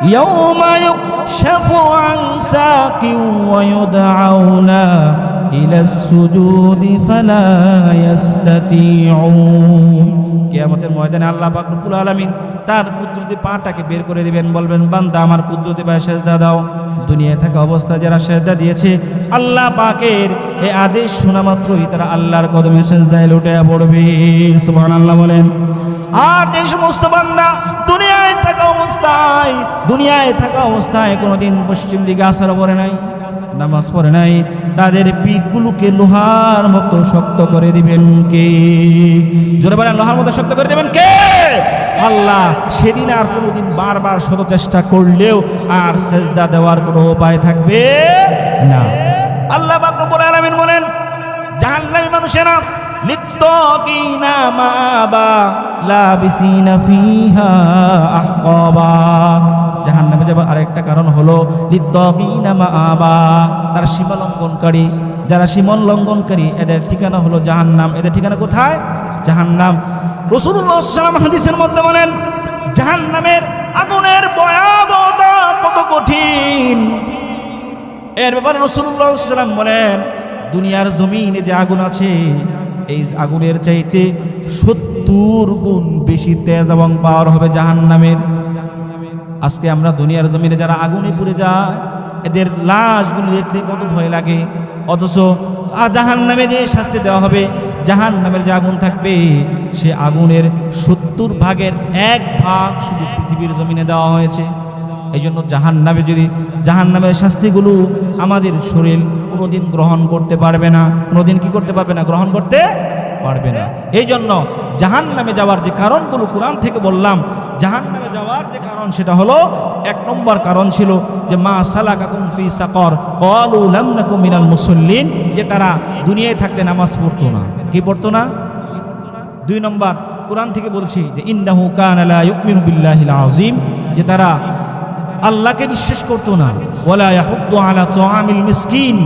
ইয়াউমা ইউকশাফু আন সাকিন ওয়া ইউদআউনা ইলাস সুজুদি ফালা ইস্তাতিউন। কিয়ামতের ময়দানে আল্লাহ পাক রব্বুল আলামিন তার কুদরতি পাটাকে বের করে দিবেন, বলবেন বান্দা আমার কুদরতি পায়ে সেজদা দাও। দুনিয়ায় থাকা অবস্থায় যারা সেজদা দিয়েছে আল্লাহ পাকের এই আদেশ শোনা মাত্রই তারা আল্লাহর কদমে সেজদায় লুটে পড়বে। সুবহানাল্লাহ বলেন। আর যে সমস্ত বান্দা দুনিয়ায় থাকা অবস্থায় কোনোদিন পশ্চিম দিকে আসার পরে নাই, নামাজ পড়ে নাই, তাদের পিঠগুলোকে লোহার মতো শক্ত করে দিবেন কে? জোরে বলেন, লোহার মতো শক্ত করে দিবেন কে? আল্লাহ। সেদিন আর কোনোদিন বারবার শত চেষ্টা করলেও আর সেজদা দেওয়ার কোনো উপায় থাকবে না। আল্লাহ পাক রব্বুল আলামিন বলেন, জাহান্নামী মানুষেরা লিত্তাকিনা মাআবা লাবিসিনা ফিহা আহকাবা। জাহান্নামে যাবার আরেকটা কারণ হলো লিত্তাকিনা মাআবা, তারা সীমা লঙ্ঘনকারী। যারা সীমা লঙ্ঘনকারী এদের ঠিকানা হলো জাহান্নাম। এদের ঠিকানা কোথায়? জাহান্নাম। রাসূলুল্লাহ সাল্লাল্লাহু আলাইহি ওয়াসাল্লাম হাদিসের মধ্যে বলেন, জাহান্নামের আগুনের ভয়াবহতা কত কঠিন এর ব্যাপারে রাসূলুল্লাহ সাল্লাল্লাহু আলাইহি ওয়াসাল্লাম বলেন, দুনিয়ার জমিনে যে আগুন আছে এই আগুনের চাইতে 70 গুণ বেশি তেজ এবং পাওয়ার হবে জাহান্নামের। আজকে আমরা দুনিয়ার জমিনে যারা আগুনে পুড়ে যায় এদের লাশগুলো দেখতে কত ভয় লাগে, অথচ জাহান্নামে যে শাস্তি দেওয়া হবে, জাহান্নামের যে আগুন থাকবে সে আগুনের 70 ভাগের 1 ভাগ শুধু পৃথিবীর জমিনে দেওয়া হয়েছে। এই জন্য জাহান্নামের শাস্তিগুলো আমাদের শরীর কোনোদিন গ্রহণ করতে পারবে না। কোনোদিন কি করতে পারবে না? গ্রহণ করতে পারবে না। এই জন্য জাহান্নামে যাওয়ার যে কারণগুলো কোরআন থেকে বললাম, জাহান্নামে যাওয়ার যে কারণ সেটা হলো 1 নম্বর কারণ ছিল যে মা সালাকাকুম ফি সাকর ক্বালু লাম নাকু মিনাল মুসাল্লিন, যে তারা দুনিয়ায় থাকতে নামাজ পড়তো না। কি পড়তো না? 2 নম্বর কোরআন থেকে বলছি যে ইন্নাহু কানা লা ইউমিনু বিল্লাহিল আযীম, যে তারা আল্লাহকে বিশ্বাস করতো না। ওয়ালা ইয়াহুদ্দু আলা তুআমিল মিসকিন,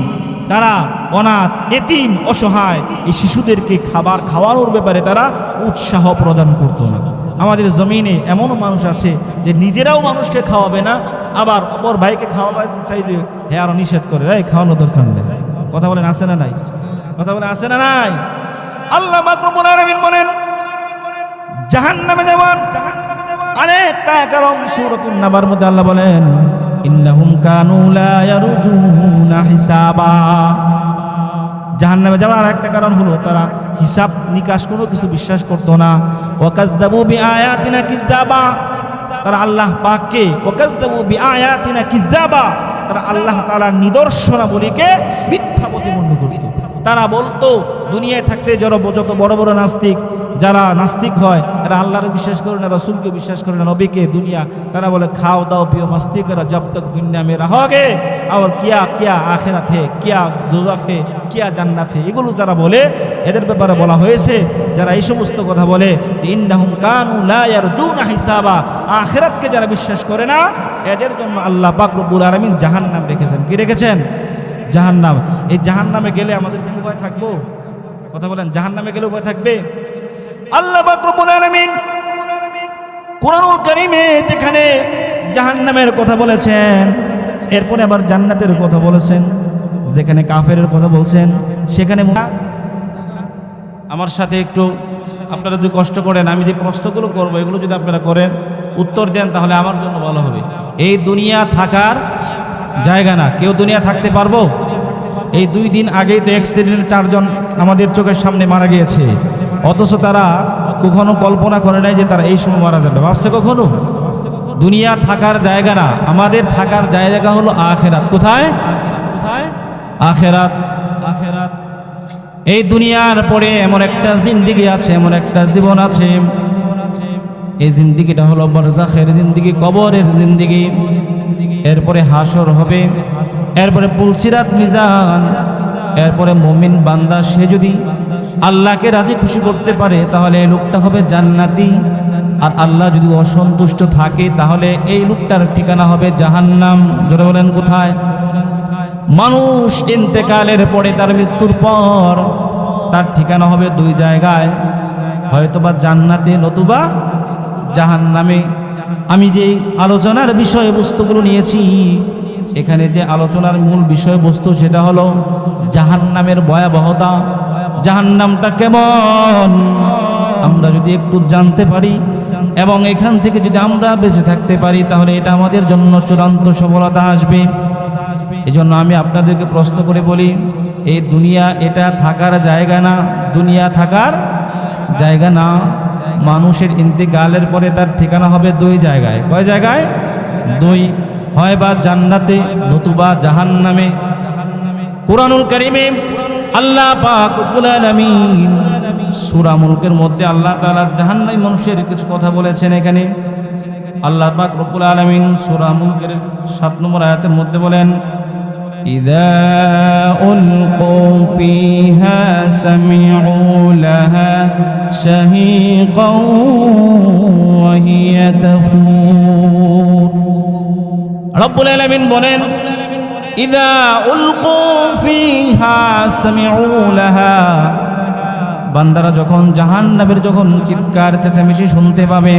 তারা অনাথ, এতিম, অসহায় এই শিশুদেরকে খাবার খাওয়ানোর ব্যাপারে তারা উৎসাহ প্রদান করতো না। আমাদের জমিনে এমনও মানুষ আছে যে নিজেরাও মানুষকে খাওয়াবে না, আবার অপর ভাইকে খাওয়াতে চাইলে হ্যাঁ আরো নিষেধ করে, এই খাওয়ানো দরকার নেই। কথা বলেন আছে না নাই? কথা বলেন আছে না নাই? আল্লাহ পাক রব্বুল আলামিন বলেন, জাহান্নামে যাওয়ার আরেকটা কারণ সূরাতুন নাবার মধ্যে আল্লাহ বলেন, ইন্নাহুম কানু লা ইয়ারজুনা হিসাবা। জাহান্নামে যাওয়ার আরেকটা কারণ হলো তারা হিসাব নিকাশ কোনো কিছু বিশ্বাস করতো না। ওয়াকাযযাবু বিআয়াতিনা কিযাবা, তারা আল্লাহ পাককে ওয়াকাযযাবু বিআয়াতিনা কিযাবা, তারা আল্লাহ তাআলার নিদর্শনাবলীকে মিথ্যা প্রতিপন্ন করত। তারা বলতো দুনিয়ায় থাকতে যত বড় বড় নাস্তিক, যারা নাস্তিক হয় এরা আল্লাহর বিশ্বাস করে না, রাসূলকে বিশ্বাস করে না, নবীকে, দুনিয়া। তারা বলে খাও দাও পিও মস্তি করো জব তক দুনিয়া মে রहोगे और क्या क्या आखिरत है, क्या दोजख है, क्या জান্নাত है, এগুলো যারা বলে এদের ব্যাপারে বলা হয়েছে যারা এই সমস্ত কথা বলে ইন্নাহুম কানু লা ইয়ারজুনা হিসাবা, আখিরাতকে যারা বিশ্বাস করে না এদের জন্য আল্লাহ পাক রব্বুল আলামিন জাহান্নাম রেখেছেন। কি রেখেছেন? জাহান্নাম। এই জাহান্নামে গেলে আমাদের কি উপায় থাকবো? কথা বলেন, জাহান্নামে গেলে উপায় থাকবে? আল্লাহ পাক রব্বুল আলামিন কোরআনুল কারীমে যেখানে জাহান্নামের কথা বলেছেন, এরপরে আবার জান্নাতের কথা বলেছেন। যেখানে কাফেরের কথা বলছেন সেখানে আমার সাথে একটু আপনারা যদি কষ্ট করেন, আমি যে প্রশ্নগুলো করবো এগুলো যদি আপনারা করেন, উত্তর দেন, তাহলে আমার জন্য ভালো হবে। এই দুনিয়া থাকার জায়গা না। কেউ দুনিয়া থাকতে পারবো? এই 2 দিন আগেই তো অ্যাক্সিডেন্টে 4 জন আমাদের চোখের সামনে মারা গিয়েছে, অথচ তারা কখনো কল্পনা করে নাই যে তারা এই সময় মারা যাবে। ভাবছে কখনো? দুনিয়া থাকার জায়গা না, আমাদের থাকার জায়গা হলো আখিরাত। কোথায়? আখিরাত। আখিরাত। এই দুনিয়ার পরে এমন একটা জিন্দেগি আছে, এমন একটা জীবন আছে, এই জিন্দেগিটা হলো বারজাখের জিন্দেগি, কবরের জিন্দেগি। এরপরে হাসর হবে, এরপরে পুলসিরাত মিজান, এরপরে মুমিন বান্দা সে যদি আল্লাহকে রাজি খুশি করতে পারে তাহলে এই লোকটা হবে জান্নাতি, আর আল্লাহ যদি অসন্তুষ্ট থাকে তাহলে এই লোকটার ঠিকানা হবে জাহান্নাম। জোরে বলেন কোথায়? মানুষ ইন্তেকালের পরে, তার মৃত্যুর পর তার ঠিকানা হবে 2 জায়গায়, হয়তোবা জান্নাতে নতুবা জাহান্নামে। আমি যে আলোচনার বিষয়বস্তুগুলো নিয়েছি, এখানে যে আলোচনার মূল বিষয়বস্তু সেটা হলো জাহান্নামের ভয়াবহতা, জাহান্নামটা কেমন আমরা যদি একটু জানতে পারি এবং এখান থেকে যদি আমরা বেঁচে থাকতে পারি, তাহলে এটা আমাদের জন্য চূড়ান্ত সফলতা আসবে। এজন্য আমি আপনাদেরকে প্রশ্ন করে বলি, এই দুনিয়া এটা থাকার জায়গা না, দুনিয়া থাকার জায়গা না। মানুষের ইন্তেকালের পরে তার ঠিকানা হবে দুই জায়গায়। কয় জায়গায়? দুই, হয় বা জান্নাতে নতুবা জাহান্নামে। কুরআনুল কারীমে আল্লাহ পাক রব্বুল আলামিন সূরা মুলকের মধ্যে আল্লাহ তাআলা জাহান্নামী মানুষের কিছু কথা বলেছেন। এখানে আল্লাহ পাক রব্বুল আলামিন সূরা মুলকের 7 নম্বর আয়াতের মধ্যে বলেন, ইযা উলকু ফিহা সামিউ লাহা শাহীকাও ওয়া হিয়া তাফুর। রব্বুল আলামিন বলেন, ইযা উলকু ফিহা সামিউ লাহা, বান্দারা যখন জাহান্নামের যখন চিৎকার চেঁচামেচি শুনতে পাবে,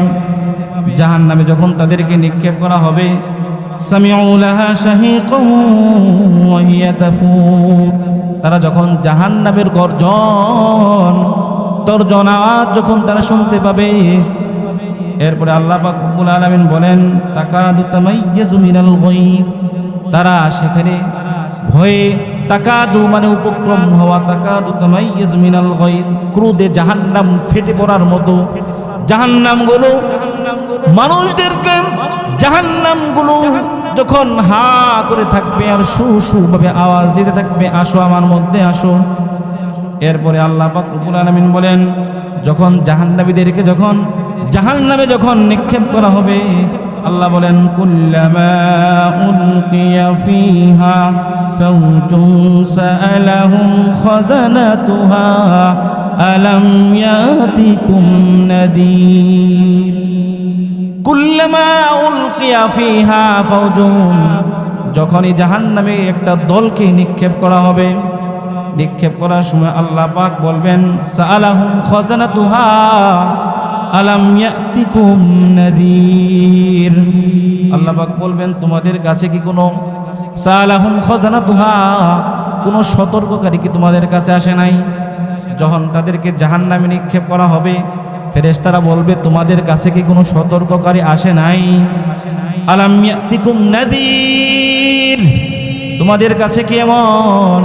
জাহান্নামে যখন তাদেরকে নিক্ষেপ করা হবে, সামিউ লাহা শাহীকাও ওয়া হিয়া তাফুর, তারা যখন জাহান্নামের গর্জন তর্জনা যখন তারা শুনতে পাবে, এরপরে আল্লাহ পাক রব্বুল আলামিন বলেন, তাকাদু তামাইয়াজু মিনাল গায়ব, তারা সেখানে ভয়ে, তাকাদু মানে উপক্রম হওয়া, তাকাদু তামাইয়াজু মিনাল গায়ব, ক্রোধে জাহান্নাম ফেটে পড়ার মতো জাহান্নামগুলো মানুষদেরকে, জাহান্নামগুলো যখন হা করে থাকবে আর সু সু ভাবে আওয়াজ দিতে থাকবে, আসো আমার মধ্যে আসো। এরপরে আল্লাহ পাক রব্বুল আলামিন বলেন, যখন জাহান্নামীদেরকে যখন জাহান্নামে যখন নিক্ষেপ করা হবে, আল্লাহ বলেন, কুল্লামা উলকিয়া ফিহা ফাওজুন সাআলাহুম খাজানাতুহা আলাম ইয়াতিকুম নাদির। কুল্লামা উলকিয়া ফিহা ফাওজুন, যখনই জাহান্নামে একটা দলকে নিক্ষেপ করা হবে, নিক্ষেপ করার সময় আল্লাহ পাক বলবেন, সাআলাহুম খাজানাতুহা আলাম ইয়াতিকুম নাদির, আল্লাহ পাক বলবেন, তোমাদের কাছে কি কোনো সাআলাহুম খাজানাতুহা, কোনো সতর্ককারী কি তোমাদের কাছে আসে নাই? যখন তাদেরকে জাহান্নামে নিক্ষেপ করা হবে, ফেরেশতারা বলবে, তোমাদের কাছে কি কোনো সতর্ককারী আসে নাই? আলাম ইয়াতিকুম নাদির, তোমাদের কাছে কি এমন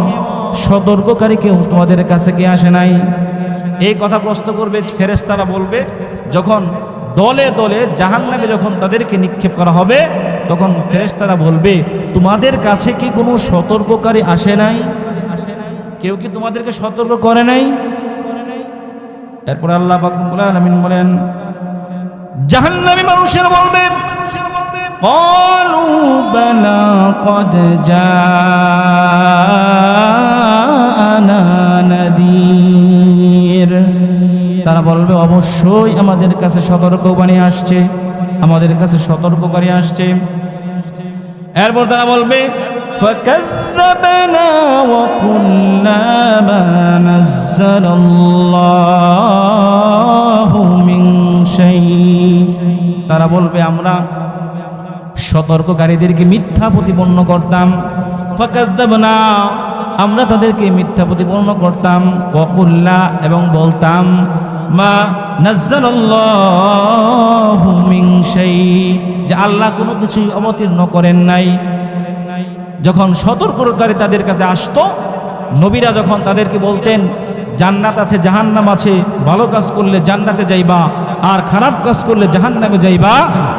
সতর্ককারী কেউ তোমাদের কাছে কি আসে নাই? এই কথা প্রশ্ন করবে ফেরেশতারা, বলবে যখন দলে দলে জাহান্নামে যখন তাদেরকে নিক্ষেপ করা হবে, তখন ফেরেশতারা বলবে, তোমাদের কাছে কি কোনো সতর্ককারী আসে নাই? কেউ কি তোমাদেরকে সতর্ক করে নাই? এরপর আল্লাহ পাক রব্বুল আলামিন বলেন, জাহান্নামী মানুষেরা বলবে, ক্বালু বালা ক্বাদ জাআনা নাদির, তারা বলবে, অবশ্যই আমাদের কাছে সতর্কবাণী আসছে, আমাদের কাছে সতর্ককারী আসছে। এরপর তারা বলবে, ফাকাযযাবনা ওয়া কুল্না মা নাযালাল্লাহু মিন শাই, তারা বলবে, আমরা সতর্ককারীদেরকে মিথ্যা প্রতিপন্ন করতাম। ফাকাযযাবনা, আমরা তাদেরকে মিথ্যা প্রতিপন্ন করতাম। ওয়া কুল্লা, এবং বলতাম, মা নাযালাল্লাহু মিন শাই, যে আল্লাহ কোনো কিছু অবতীর্ণ করেন নাই। যখন সতর্ককারী তাদের কাছে আসতো, নবীরা যখন তাদেরকে বলতেন, জান্নাত আছে জাহান্নাম আছে, ভালো কাজ করলে জান্নাতে যাইবা আর খারাপ কাজ করলে জাহান্নামে যাইবা,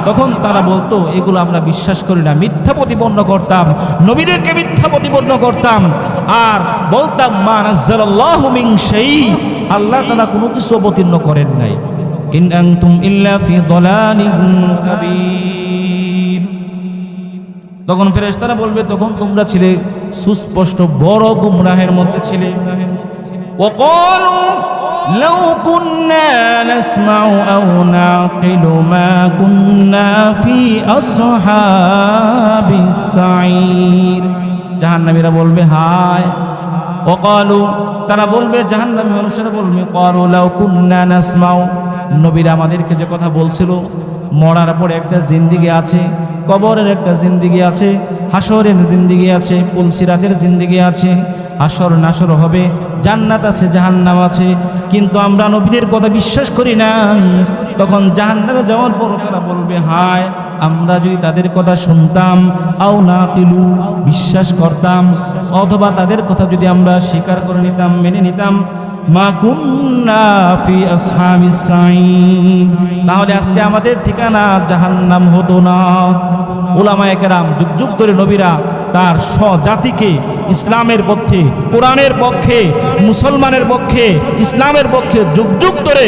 তখন তারা বলতো, এগুলো আমরা বিশ্বাস করি না, মিথ্যা প্রতিপন্ন করতাম, নবীদেরকে মিথ্যা প্রতিপন্ন করতাম আর বলতাম, মা নাযালাল্লাহু মিন শাই, আল্লাহ তাআলা কোনো কিছু অবতীর্ণ করেন নাই। ইন আনতুম ইল্লা ফি দালালিন কাবীর, তখন ফেরেশতারা বলবে, তখন তোমরা ছিলে সুস্পষ্ট বড় গুমরাহের মধ্যে ছিলে। ওয়াকালু লাউ কুন্না নাসমাউ আও নাকিলু মা কুন্না ফি আসহাবিস সাঈর, জাহান্নামীরা বলবে, হায়। ওয়াকালু, তারা বলবে, জাহান্নামী মানুষেরা বলবে, ক্বালু লাউ কুন্না নাসমাউ, নবীরা আমাদেরকে যে কথা বলছিল, মরার পরে একটা জিন্দেগি আছে, কবরের একটা জিন্দেগি আছে, হাসরের জিন্দেগি আছে, পুলসিরাতের জিন্দেগি আছে, হাসর নাসর হবে, জান্নাত আছে, জাহান্নাম আছে। কিন্তু আমরা নবীদের কথা বিশ্বাস করি না। তখন জাহান্নামে যাওয়ার পর তারা বলবে, হায় আমরা যদি তাদের কথা শুনতাম, আও না কিলু বিশ্বাস করতাম, অথবা তাদের কথা যদি আমরা স্বীকার করে নিতাম, মেনে নিতাম, মা কুন্না ফি আসহাবিস সাঈদ, তাহলে আজকে আমাদের ঠিকানা জাহান্নাম হতো না। উলামায়ে কেরাম যুগ যুগ ধরে নবীরা তার স্বজাতিকে ইসলামের পক্ষে, কোরআনের পক্ষে, মুসলমানের পক্ষে, ইসলামের পক্ষে যুগ যুগ ধরে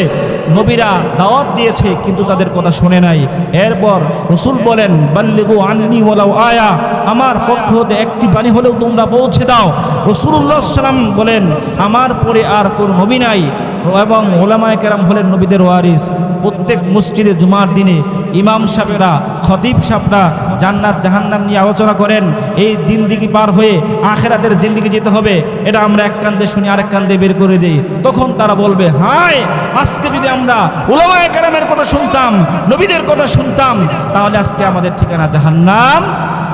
নবীরা দাওয়াত দিয়েছে, কিন্তু তাদের কথা শোনে নাই। এরপর রাসূল বলেন, বাল্লিগু আন্নি ওয়ালাউ আয়া, আমার পক্ষ হতে একটি বাণী হলেও তোমরা পৌঁছে দাও। রাসূলুল্লাহ সাল্লাল্লাহু আলাইহি ওয়াসাল্লাম বলেন, আমার পরে আর কোন নবী নাই। এবং উলামায়ে কেরাম হলেন নবীদের ওয়ারিস। প্রত্যেক মসজিদে জুমার দিনে ইমাম সাহেবেরা, খতিব সাহেবরা জান্নাত জাহান্নাম নিয়ে আলোচনা করেন। এই জিন্দেগি পার হয়ে আখিরাতের জিন্দেগি যেতে হবে, এটা আমরা এক কান্দে শুনি, আরেক কান্দে বের করে দেই। তখন তারা বলবে, হায় আজকে যদি আমরা উলামায়ে কেরামের কথা শুনতাম, নবীদের কথা শুনতাম, তাহলে আজকে আমাদের ঠিকানা জাহান্নাম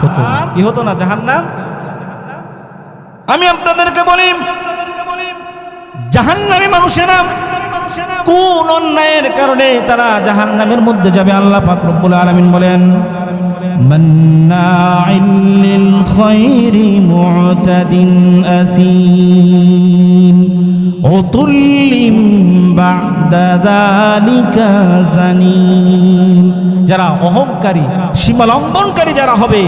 হতো। কি হতো না? জাহান্নাম। আমি আপনাদেরকে বলি, জাহান্নামী মানুষেরা কোন অন্যায়ের কারণে তারা জাহান্নামের মধ্যে যাবে? আল্লাহ পাক রব্বুল আলামিন বলেন, মান্নাইন লিল খায়রি মু'তাদিন আসীম উতুল্লিম বা'দা যালিকা জানিম। যারা অহংকারী, সীমা লঙ্ঘনকারী যারা হবে,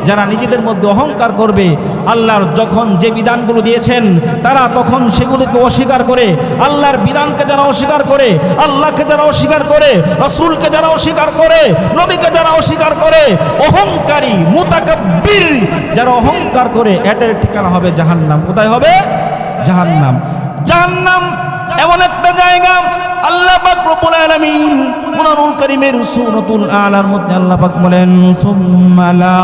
যারা নিজেদের মধ্যে অহংকার করবে, আল্লাহর যখন যে বিধানগুলো দিয়েছেন তারা তখন সেগুলোকে অস্বীকার করে, আল্লাহর বিধানকে যারা অস্বীকার করে, আল্লাহকে যারা অস্বীকার করে, রাসূলকে যারা অস্বীকার করে, নবীকে যারা অস্বীকার করে, অহংকারী মুতাকাব্বির যারা অহংকার করে, এদের ঠিকানা হবে জাহান্নাম। কোথায় হবে? জাহান্নাম। জাহান্নাম এমন একটা জায়গা, আল্লাহ পাক রব্বুল আলামিন কুরআনুল কারীমের সূরাতুল আলার মধ্যে আল্লাহ পাক বলেন, সুম্মা লা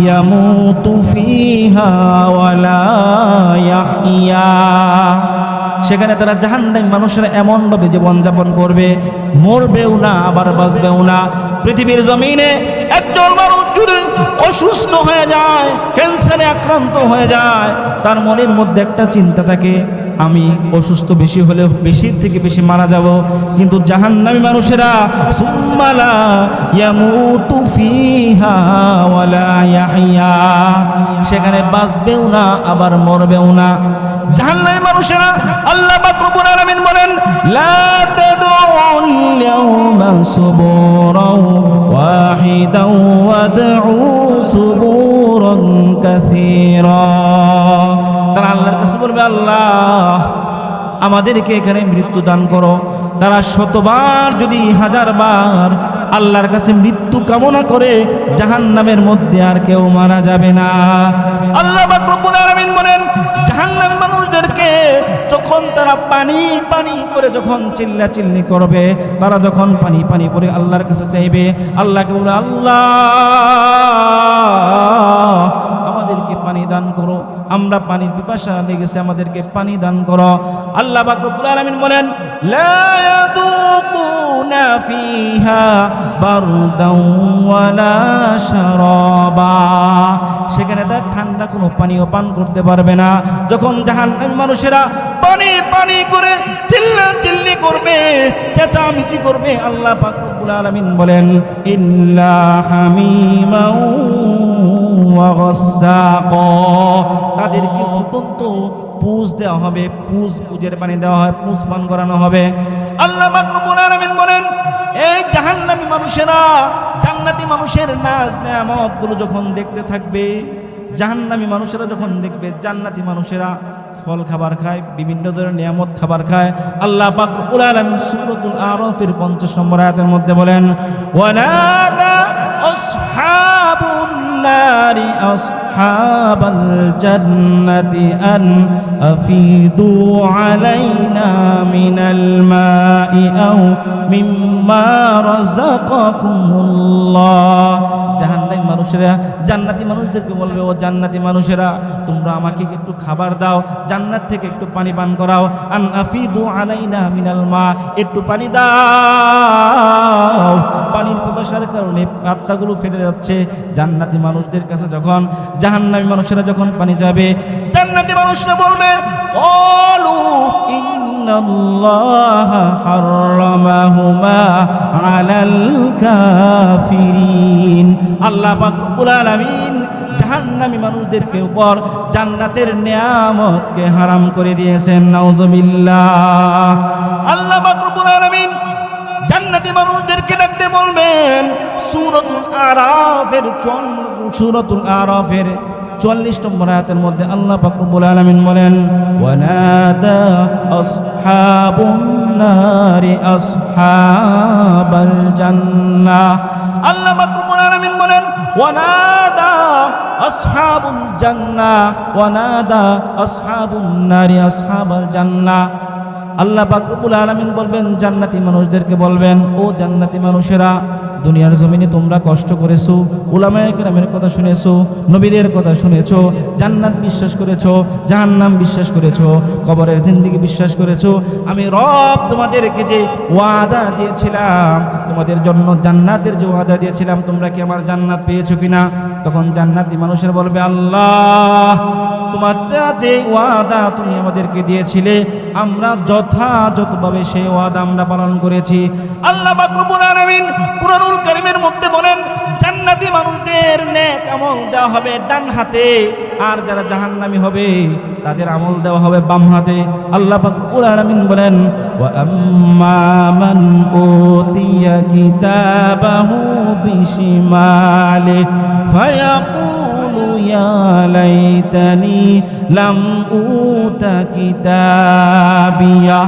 ইয়ামুতু ফিহা ওয়া লা ইয়াহইয়া। সেখানে তারা জাহান্নামী মানুষেরা এমন ভাবে জীবনযাপন করবে, মরবেও না আবার বাঁচবেও না। পৃথিবীর জমিনে একজন মানুষ যদি অসুস্থ হয়ে যায়, ক্যান্সারে আক্রান্ত হয়ে যায়, তার মনের মধ্যে একটা চিন্তা থাকে, আমি অসুস্থ বেশি হলে বেশির থেকে বেশি মারা যাব। কিন্তু জাহান্নামী মানুষেরা সুম্মা লা ইয়ামুতু ফিহা ওয়া লা ইয়াহইয়া, সেখানে বাঁচবেও না আবার মরবেও না। জাহান্নামী মানুষেরা আল্লাহ পাক রব্বুল আলামিন বলেন, লা তাদউল ইয়াওমা সুবুরান ওয়াহিদান ওয়াদউ সুবুরান কাসীরা। তারা আল্লাহর কাছে বলবে, আল্লাহ আমাদেরকে এখানে মৃত্যু দান করো। তারা শতবার যদি হাজারবার আল্লাহর কাছে মৃত্যু কামনা করে, জাহান্নামের মধ্যে আর কেউ মারা যাবে না। আল্লাহ পাক রব্বুল আলামিন বলেন, জাহান্নামী মানুষদেরকে যখন তারা পানি পানি করে যখন চিল্লাচিল্লি করবে, তারা যখন পানি পানি করে আল্লাহর কাছে চাইবে, আল্লাহকে বলে, আল্লাহ আমাদেরকে পানি দান করো, আমরা পানির পিপাসা লেগেছে, আমাদেরকে পানি দান করো। আল্লাহ পাক রব্বুল আলামিন বলেন, লা ইয়াযুকুনা ফিহা বারদান ওয়ালা শারাবা, সেখানে তার ঠান্ডা কোনো পানিও পান করতে পারবে না। যখন জাহান্নামী মানুষেরা পানি পানি করে চিল্লাচিল্লি করবে, চেঁচামেচি করবে, আল্লাহ পাক রব্বুল আলামিন বলেন, ইল্লা হামিমান ওয়া গাসসাকা, তাদেরকে ফুটন্ত পুজ দেওয়া হবে, পুজের পানি দেওয়া হয়, পুজ পান করানো হবে। আল্লাহ পাক রব্বুল আলামিন বলেন, এই জাহান্নামী মানুষেরা জান্নাতি মানুষের নাজ নেয়ামত গুলো যখন দেখতে থাকবে, জাহান্নামী মানুষেরা যখন দেখবে জান্নাতি মানুষেরা ফল খাবার খায়, বিভিন্ন ধরনের নিয়ামত খাবার খায়, আল্লাহ পাক রব্বুল আলামিন সূরাতুল আরাফের 50 নম্বর আয়াতের মধ্যে বলেন, ওয়ানাদা আসহাবুন নারি আসহাবাল জান্নাতি আন আফিদু আলাইনা মিনাল মাই আও মিম্মা রাযাকাকুমুল্লাহ। জাহান্নামী মানুষেরা জান্নাতি মানুষদেরকে বলবে, ও জান্নাতি মানুষেরা, তোমরা আমাকে একটু খাবার দাও, জান্নাত থেকে একটু পানি পান করাও। আন আফিদু আলাইনা মিনাল মা, একটু পানি দাও। পানির পিপাসার কারণে আত্মাগুলো ফেটে যাচ্ছে। জান্নাতি মানুষদের কাছে যখন জাহান্নামী মানুষেরা যখন পানি যাবে, জান্নাতি মানুষরা বলবে, ক্বালু ইন্নাল্লাহা হাররামাহুমা আলাল কাফিরিন। আল্লাহ পাক রব্বুল আলামিন জাহান্নামী মানুষদেরকে উপর জান্নাতের নিয়ামতকে হারাম করে দিয়েছেন। নাউজুবিল্লাহ। আল্লাহ পাক রব্বুল আলামিন জান্নাতি মানুষদেরকে ডাকতে বলবেন। সূরাতুল আরাফের 44 নম্বর আয়াতের মধ্যে আল্লাহ পাক রব্বুল আলামিন বলেন, ওয়ানাদা আসহাবুন নারি আসহাবাল জান্নাহ। আল্লাহ পাক রব্বুল আলামিন বলেন, ওয়ানাদা আসহাবুল জান্নাহ ওয়ানাদা আসহাবুন নারি আসহাবাল জান্নাহ। আল্লাহ পাক রব্বুল আলামিন বলবেন, জান্নাতি মানুষদেরকে বলবেন, ও জান্নাতি মানুষেরা, দুনিয়ার জমিনে তোমরা কষ্ট করেছো, উলামায়ে কেরামের কথা শুনেছো, নবীদের কথা শুনেছো, জান্নাত বিশ্বাস করেছো, জাহান্নাম বিশ্বাস করেছো, কবরের জিন্দেগি বিশ্বাস করেছো। আমি রব তোমাদেরকে যে ওয়াদা দিয়েছিলাম, তোমাদের জন্য জান্নাতের যে ওয়াদা দিয়েছিলাম, তোমরা কি আমার জান্নাত পেয়েছো কিনা? তখন জান্নাতি মানুষের বলবে, আল্লাহ, তোমার যে ওয়াদা তুমি আমাদেরকে দিয়েছিলে, আমরা যথাযথভাবে সেই ওয়াদা আমরা পালন করেছি। আল্লাহ পাক রব্বুল আলামিন কুরআনুল কারীমের মধ্যে বলেন, জান্নাতি মানুষদের নেক আমল দেওয়া হবে ডান হাতে, আর যারা জাহান্নামী হবে তাদের আমল দেওয়া হবে বাম হাতে। আল্লাহ পাক রব্বুল আলামিন বলেন, ওয়া আম্মা মান উতিয়া কিতাবাহু বিশিমালিহি ফায়াকুলু ইয়া লাইতানি লাম উতা কিতাবিয়া।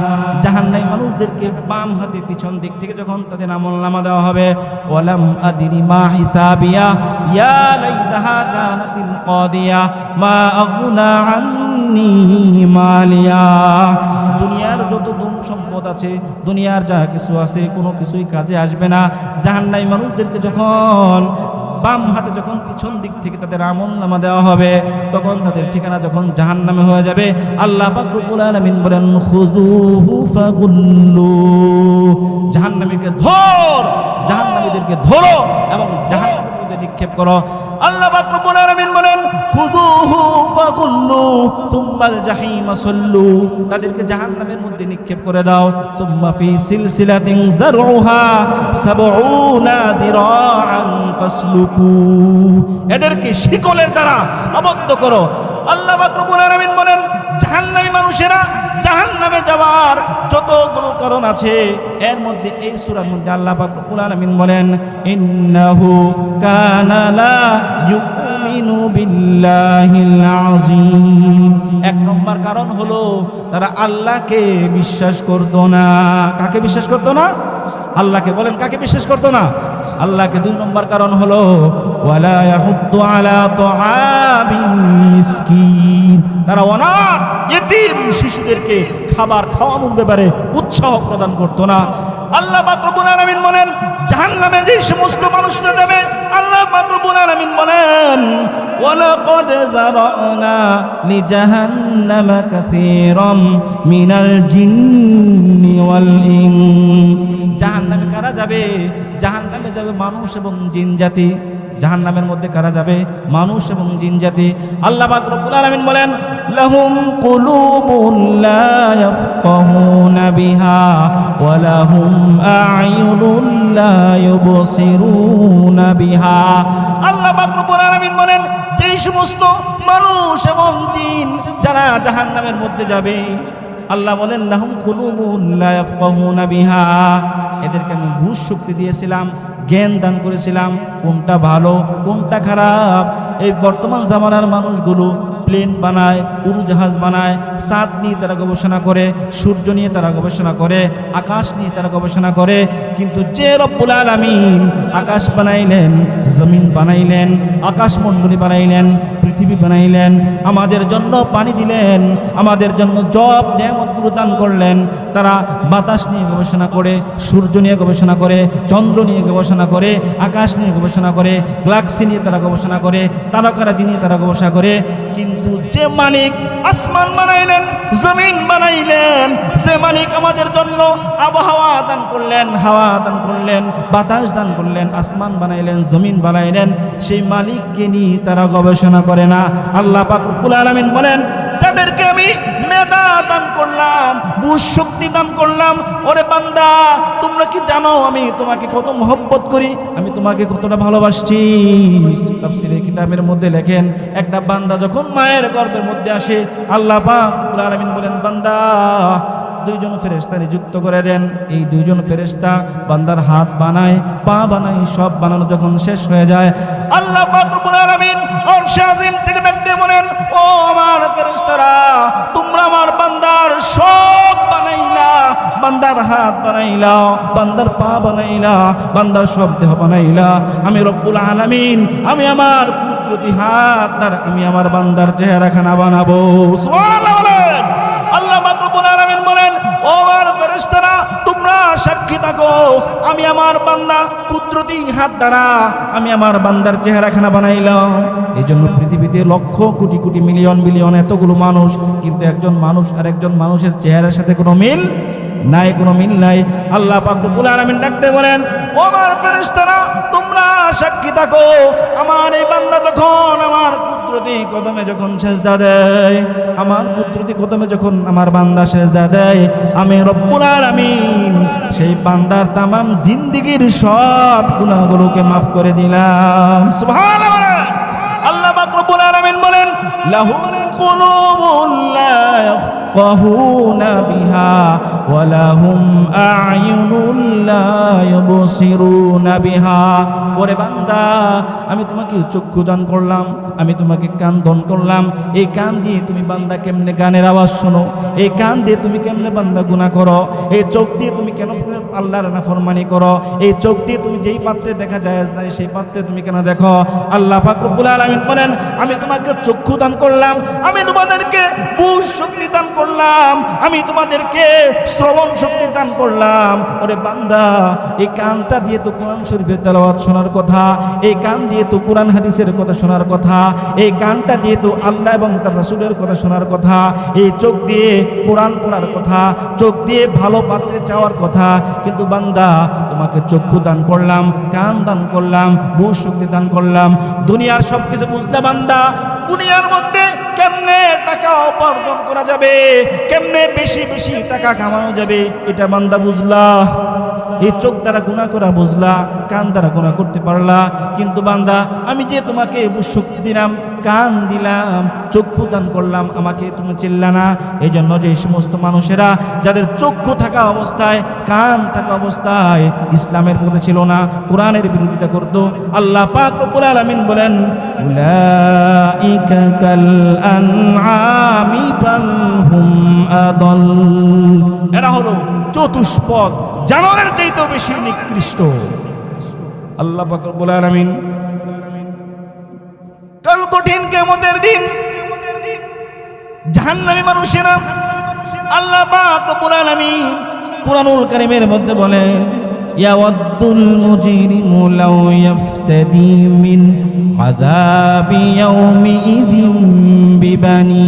জাহান্নামী মানুষদেরকে বাম হাতে পিছন দিক থেকে যখন তাদের আমলনামা দেওয়া হবে, ওয়ালাম আদরি মা হিসাবিয়া ইয়া লাইতাহা কানাতিল কাদিয়া মা আগনা আন্নি মালিয়া। দুনিয়ার যত ধন সম্পদ আছে, দুনিয়ার যা কিছু আছে, কোনো কিছুই কাজে আসবে না। জাহান্নামী মানুষদেরকে যখন বাম হাতে যখন পিছন দিক থেকে তাদের আমলনামা দেওয়া হবে, তখন তাদের ঠিকানা যখন জাহান্নামে হয়ে যাবে। আল্লাহ পাক রব্বুল আলামিন বলেন, খুযুহু ফাগুল্লু, জাহান্নামীকে ধর, জাহান্নামীদেরকে ধরো এবং জাহান্নামের মধ্যে নিক্ষেপ করো। আল্লাহ পাক রব্বুল আলামিন বলেন, খুযুহু ফাগুল্লু সুম্মাল জাহিমা সাল্লু, তাদেরকে জাহান্নামের মধ্যে নিক্ষেপ করে দাও। সুম্মা ফি সিলসিলাতিন যারউহা ৭০ দিরাআন ফাসলুকু, এদেরকে শিকলের দ্বারা আবদ্ধ করো। আল্লাহ পাক রব্বুল আলামিন বলেন, জাহান্নামী মানুষেরা জাহান্নামে যাওয়ার যতগুলো কারণ আছে, এর মধ্যে এই সূরার মধ্যে আল্লাহ পাক রব্বুল আলামিন বলেন, ইন্নাহু কানা লা ইউমিনু বিল্লাহিল আযীম। এক নম্বর কারণ হলো তারা আল্লাহকে বিশ্বাস করত না। কাকে বিশ্বাস করত না? আল্লাহকে। বলেন, কাকে বিশ্বাস করত না? আল্লাহকে। 2 নম্বর কারণ হলো ওয়ালা ইয়াহুদ্দু আলা তুআমিল মিসকিন, তারা অনাথ ইতিম শিশুদেরকে খাবার খাওয়ানোর ব্যাপারে উৎসাহ প্রদান করত না। আল্লাহ পাক রব্বুল আলামিন বলেন, জাহান্নামে যে সমস্ত মানুষরা যাবে, আল্লাহ পাক রব্বুল আলামিন বলেন, ওয়ালাকাদ যারানা লিজাহান্নামা কাসীরাম মিনাল জিন্নি ওয়াল ইনস। জাহান্নামে কারা যাবে? জাহান্নামে যাবে মানুষ এবং জিন জাতি। জাহান্নামের মধ্যে কারা যাবে? মানুষ এবং জিন জাতি। আল্লাহ পাক রব্বুল আলামিন বলেন, লাহুম কুলুবুন লা ইয়াফকাহুনা বিহা ওয়া লাহুম আ'য়ুনুন লা ইউবসিরুনা বিহা। আল্লাহ পাক রব্বুল আলামিন বলেন, যেই সমস্ত মানুষ এবং জিন যারা জাহান্নামের মধ্যে যাবে, আল্লাহ বলেন, লাহুম কুলুবুন লা ইয়াফকাহুনা বিহা, এদেরকে আমি বুঝ শক্তি দিয়েছিলাম, জ্ঞান দান করেছিলাম, কোনটা ভালো কোনটা খারাপ। এই বর্তমান জামানার মানুষগুলো প্লেন বানায়, উড়োজাহাজ বানায়, চাঁদ নিয়ে তারা গবেষণা করে, সূর্য নিয়ে তারা গবেষণা করে, আকাশ নিয়ে তারা গবেষণা করে। কিন্তু যে রব্বুল আলামিন আকাশ বানাইলেন, জমিন বানাইলেন, আকাশমণ্ডলী বানাইলেন, পৃথিবী বানাইলেন, আমাদের জন্য পানি দিলেন, আমাদের জন্য জব নিয়ামতগুলো দান করলেন। তারা বাতাস নিয়ে গবেষণা করে, সূর্য নিয়ে গবেষণা করে, চন্দ্র নিয়ে গবেষণা করে, আকাশ নিয়ে গবেষণা করে, গ্যালাক্সি নিয়ে তারা গবেষণা করে, তারকারাজি নিয়ে তারা গবেষণা করে। কিন্তু যে মালিক আসমান বানাইলেন, জমিন বানাইলেন, যে মালিক আমাদের জন্য আবহাওয়া দান করলেন, হাওয়া দান করলেন, বাতাস দান করলেন, আসমান বানাইলেন, জমিন বানাইলেন, সেই মালিককে নিয়ে তারা গবেষণা করে না। আল্লাহ পাক রব্বুল আলামিন বলেন, যাদেরকে আমি মেধা দান করলাম, বুঝ শক্তি দান করলাম, ওরে বান্দা তোমরা কি জানো আমি তোমাকে কত মহব্বত করি, আমি তোমাকে কতটা ভালোবাসছি। তাফসীরে কিতাবের মধ্যে লেখেন, একটা বান্দা যখন মায়ের গর্ভের মধ্যে আসে, আল্লাহ পাক রব্বুল আলামিন বলেন, বান্দা দুইজন ফেরেশতা নিযুক্ত করে দেন। এই দুইজন ফেরেশতা বান্দার হাত বানায়, পা বানায়, সব বানানো যখন শেষ হয়ে যায়, আল্লাহ পাক রব্বুল আলামিন আরশে আজিম থেকে ডাক দিয়ে বলেন, ও আমার ফেরেশতারা, তোমরা আমার বান্দার সব বানাইলা, বান্দার হাত বানাইলা, বান্দার পা বানাইলা, বান্দার সব দেহ বানাইলা। আমি রব্বুল আলামিন, আমি আমার কুদরতি হাত দ্বারা আমি আমার বান্দার চেহারাখানা বানাবো। সুবহানাল্লাহ বলেন। আল্লাহ পাক রব্বুল আলামিন বলেন, ও আমার ফেরেশতারা, তোমরা সাক্ষী থাকো, আমি আমার বান্দা কুদরতি হাত দ্বারা আমি আমার বান্দার চেহারাখানা বানাইলাম। এই জন্য পৃথিবীতে লক্ষ কোটি কোটি মিলিয়ন বিলিয়ন এতগুলো মানুষ, কিন্তু একজন মানুষ আর একজন মানুষের চেহারার সাথে কোনো মিল নাই, কোনো মিল নাই। আল্লাহ পাক রব্বুল আলামিন ডাকতে বলেন, ও আমার ফেরেশতারা, তোমরা সাক্ষী থাকো, আমার এই বান্দা যখন আমার কুদরতি কদমে যখন সেজদা দেয়, আমার কুদরতি কদমে যখন আমার বান্দা সেজদা দেয়, আমি রব্বুল আলামিন সেই বান্দার তামাম জিন্দেগীর সব গুনাহগুলোকে মাফ করে দিলাম। সুবহানাল্লাহ। আল্লাহ পাক রব্বুল আলামিন বলেন, লাহুম কুলুবুন লা ইয়াফকাহুনা বিহা ওয়া লাহুম আ'য়ুনুন লা ইউবসিরুনা বিহা। ওরে বান্দা, আমি তোমাকে চক্ষু দান করলাম, আমি তোমাকে কান দান করলাম। এই কান দিয়ে তুমি বান্দা কেমনে গানের আওয়াজ শোনো, এই কান দিয়ে তুমি কেমনে বান্দা গুনাহ করো, এই চোখ দিয়ে তুমি কেন আল্লাহর নাফরমানি করো, এই চোখ দিয়ে তুমি যেই পাত্রে দেখা জায়েজ নাই সেই পাত্রে তুমি কেন দেখো। আল্লাহ পাক রব্বুল আলামিন বলেন, আমি তোমাকে চক্ষু দান করলাম, আমি তোমাদেরকে বুঝ শক্তি দান করলাম, আমি তোমাদেরকে শ্রবণ শক্তি দান করলাম। ওরে বান্দা, এই কানটা দিয়ে তো কোরআন শরীফের তেলাওয়াত শোনার কথা, এই কান দিয়ে তো কোরআন হাদিসের কথা শোনার কথা, এই কানটা দিয়ে তো আল্লাহ এবং তার রাসূলের কথা শোনার কথা, এই চোখ দিয়ে কোরআন পড়ার কথা, চোখ দিয়ে ভালো পাত্রে চাওয়ার কথা। কিন্তু বান্দা, তোমাকে চক্ষু দান করলাম, কান দান করলাম, বুঝ শক্তি দান করলাম, দুনিয়ার সবকিছু বুঝলে বান্দা, দুনিয়ার মধ্যে কেমনে টাকা উপার্জন করা যাবে, কেমনে বেশি বেশি টাকা কামানো যাবে, এটা বান্দা বুঝলা। এই চোখ দ্বারা গুনাহ করা বুঝলা, কান দ্বারা গুনাহ করতে পারলা। কিন্তু বান্দা, আমি যে তোমাকে বুঝ শক্তি দিলাম, কান দিলাম, চক্ষু দান করলাম, আমাকে তুমি চিনলা না। এই জন্য যে সমস্ত মানুষেরা যাদের চক্ষু থাকা অবস্থায়, কান থাকা অবস্থায় ইসলামের পথে ছিল না, কোরআনের বিরোধিতা করত, আল্লাহ পাক রব্বুল আলামিন বলেন, উলাইকা কাল আনআমি বাল হুম আদাল। এরা হলো চতুষ্পদ জানোয়ারের চাইতেও বেশি নিকৃষ্ট। আল্লাহ পাক রব্বুল আলামিন কাল কঠিন কিয়ামতের দিন জাহান্নামী মানুষেরা, আল্লাহ পাক রব্বুল আলামিন কুরআনুল কারীমের মধ্যে বলেন, ইয়াওয়াদ্দুল মুজরিমু লাউ ইফতাদি মিন আযাবি ইয়াউমিইযিন বিবানি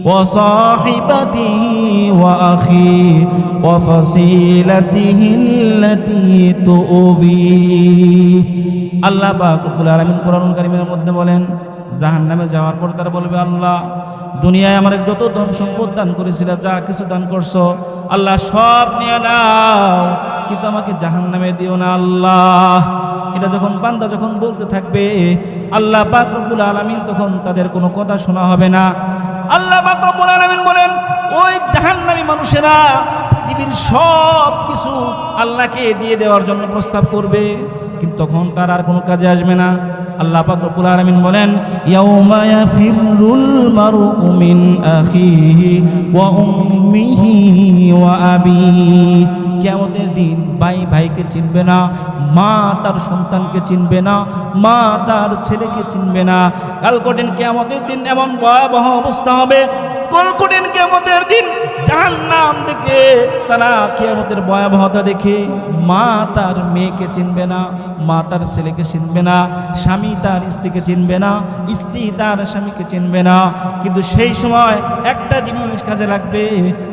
ওয়া সাহিবাতিহি ওয়া আখি ওয়া ফাসিলাতিহি আল্লাতী তুবি। আল্লাহ পাক রব্বুল আলামিন কুরআনুল কারীমের মধ্যে বলেন, জাহান্নামে যাওয়ার পর তারা বলবে, আল্লাহ দুনিয়ায় আমার যত ধন সম্পদ দান করেছিল, যা কিছু দান করছো, আল্লাহ সব নিয়ে নাও, কিন্তু আমাকে জাহান্নামে দিও না আল্লাহ। এটা যখন বান্দা যখন বলতে থাকবে, আল্লাহ পাক রব্বুল আলামিন তখন তাদের কোনো কথা শোনা হবে না। আল্লাহ পাক রব্বুল আলামিন বলেন, ওই জাহান্নামী মানুষেরা পৃথিবীর সব কিছু আল্লাহকে দিয়ে দেওয়ার জন্য প্রস্তাব করবে, কিন্তু তখন তার আর কোনো কাজে আসবে না। আল্লাহ পাক রব্বুল আলামিন বলেন ইয়াউমা ইয়াফিরুল মারউ মিন আখিহি ওয়া উম্মিহি ওয়া আবিহি। কিয়ামতের দিন ভাই ভাইকে চিনবে না, মা তার সন্তানকে চিনবে না, মা তার ছেলেকে চিনবে না। কাল কঠিন কিয়ামতের দিন এমন ভয়াবহ অবস্থা হবে, কাল কঠিন কিয়ামতের দিন জাহান্নাম দেখে তারা কিয়ামতের ভয়াবহতা দেখে মা তার মেয়েকে চিনবে না, মা তার ছেলেকে চিনবে না, স্বামী তার স্ত্রীকে চিনবে না, স্ত্রী তার স্বামীকে চিনবে না। কিন্তু সেই সময় একটা জিনিস কাজে লাগবে,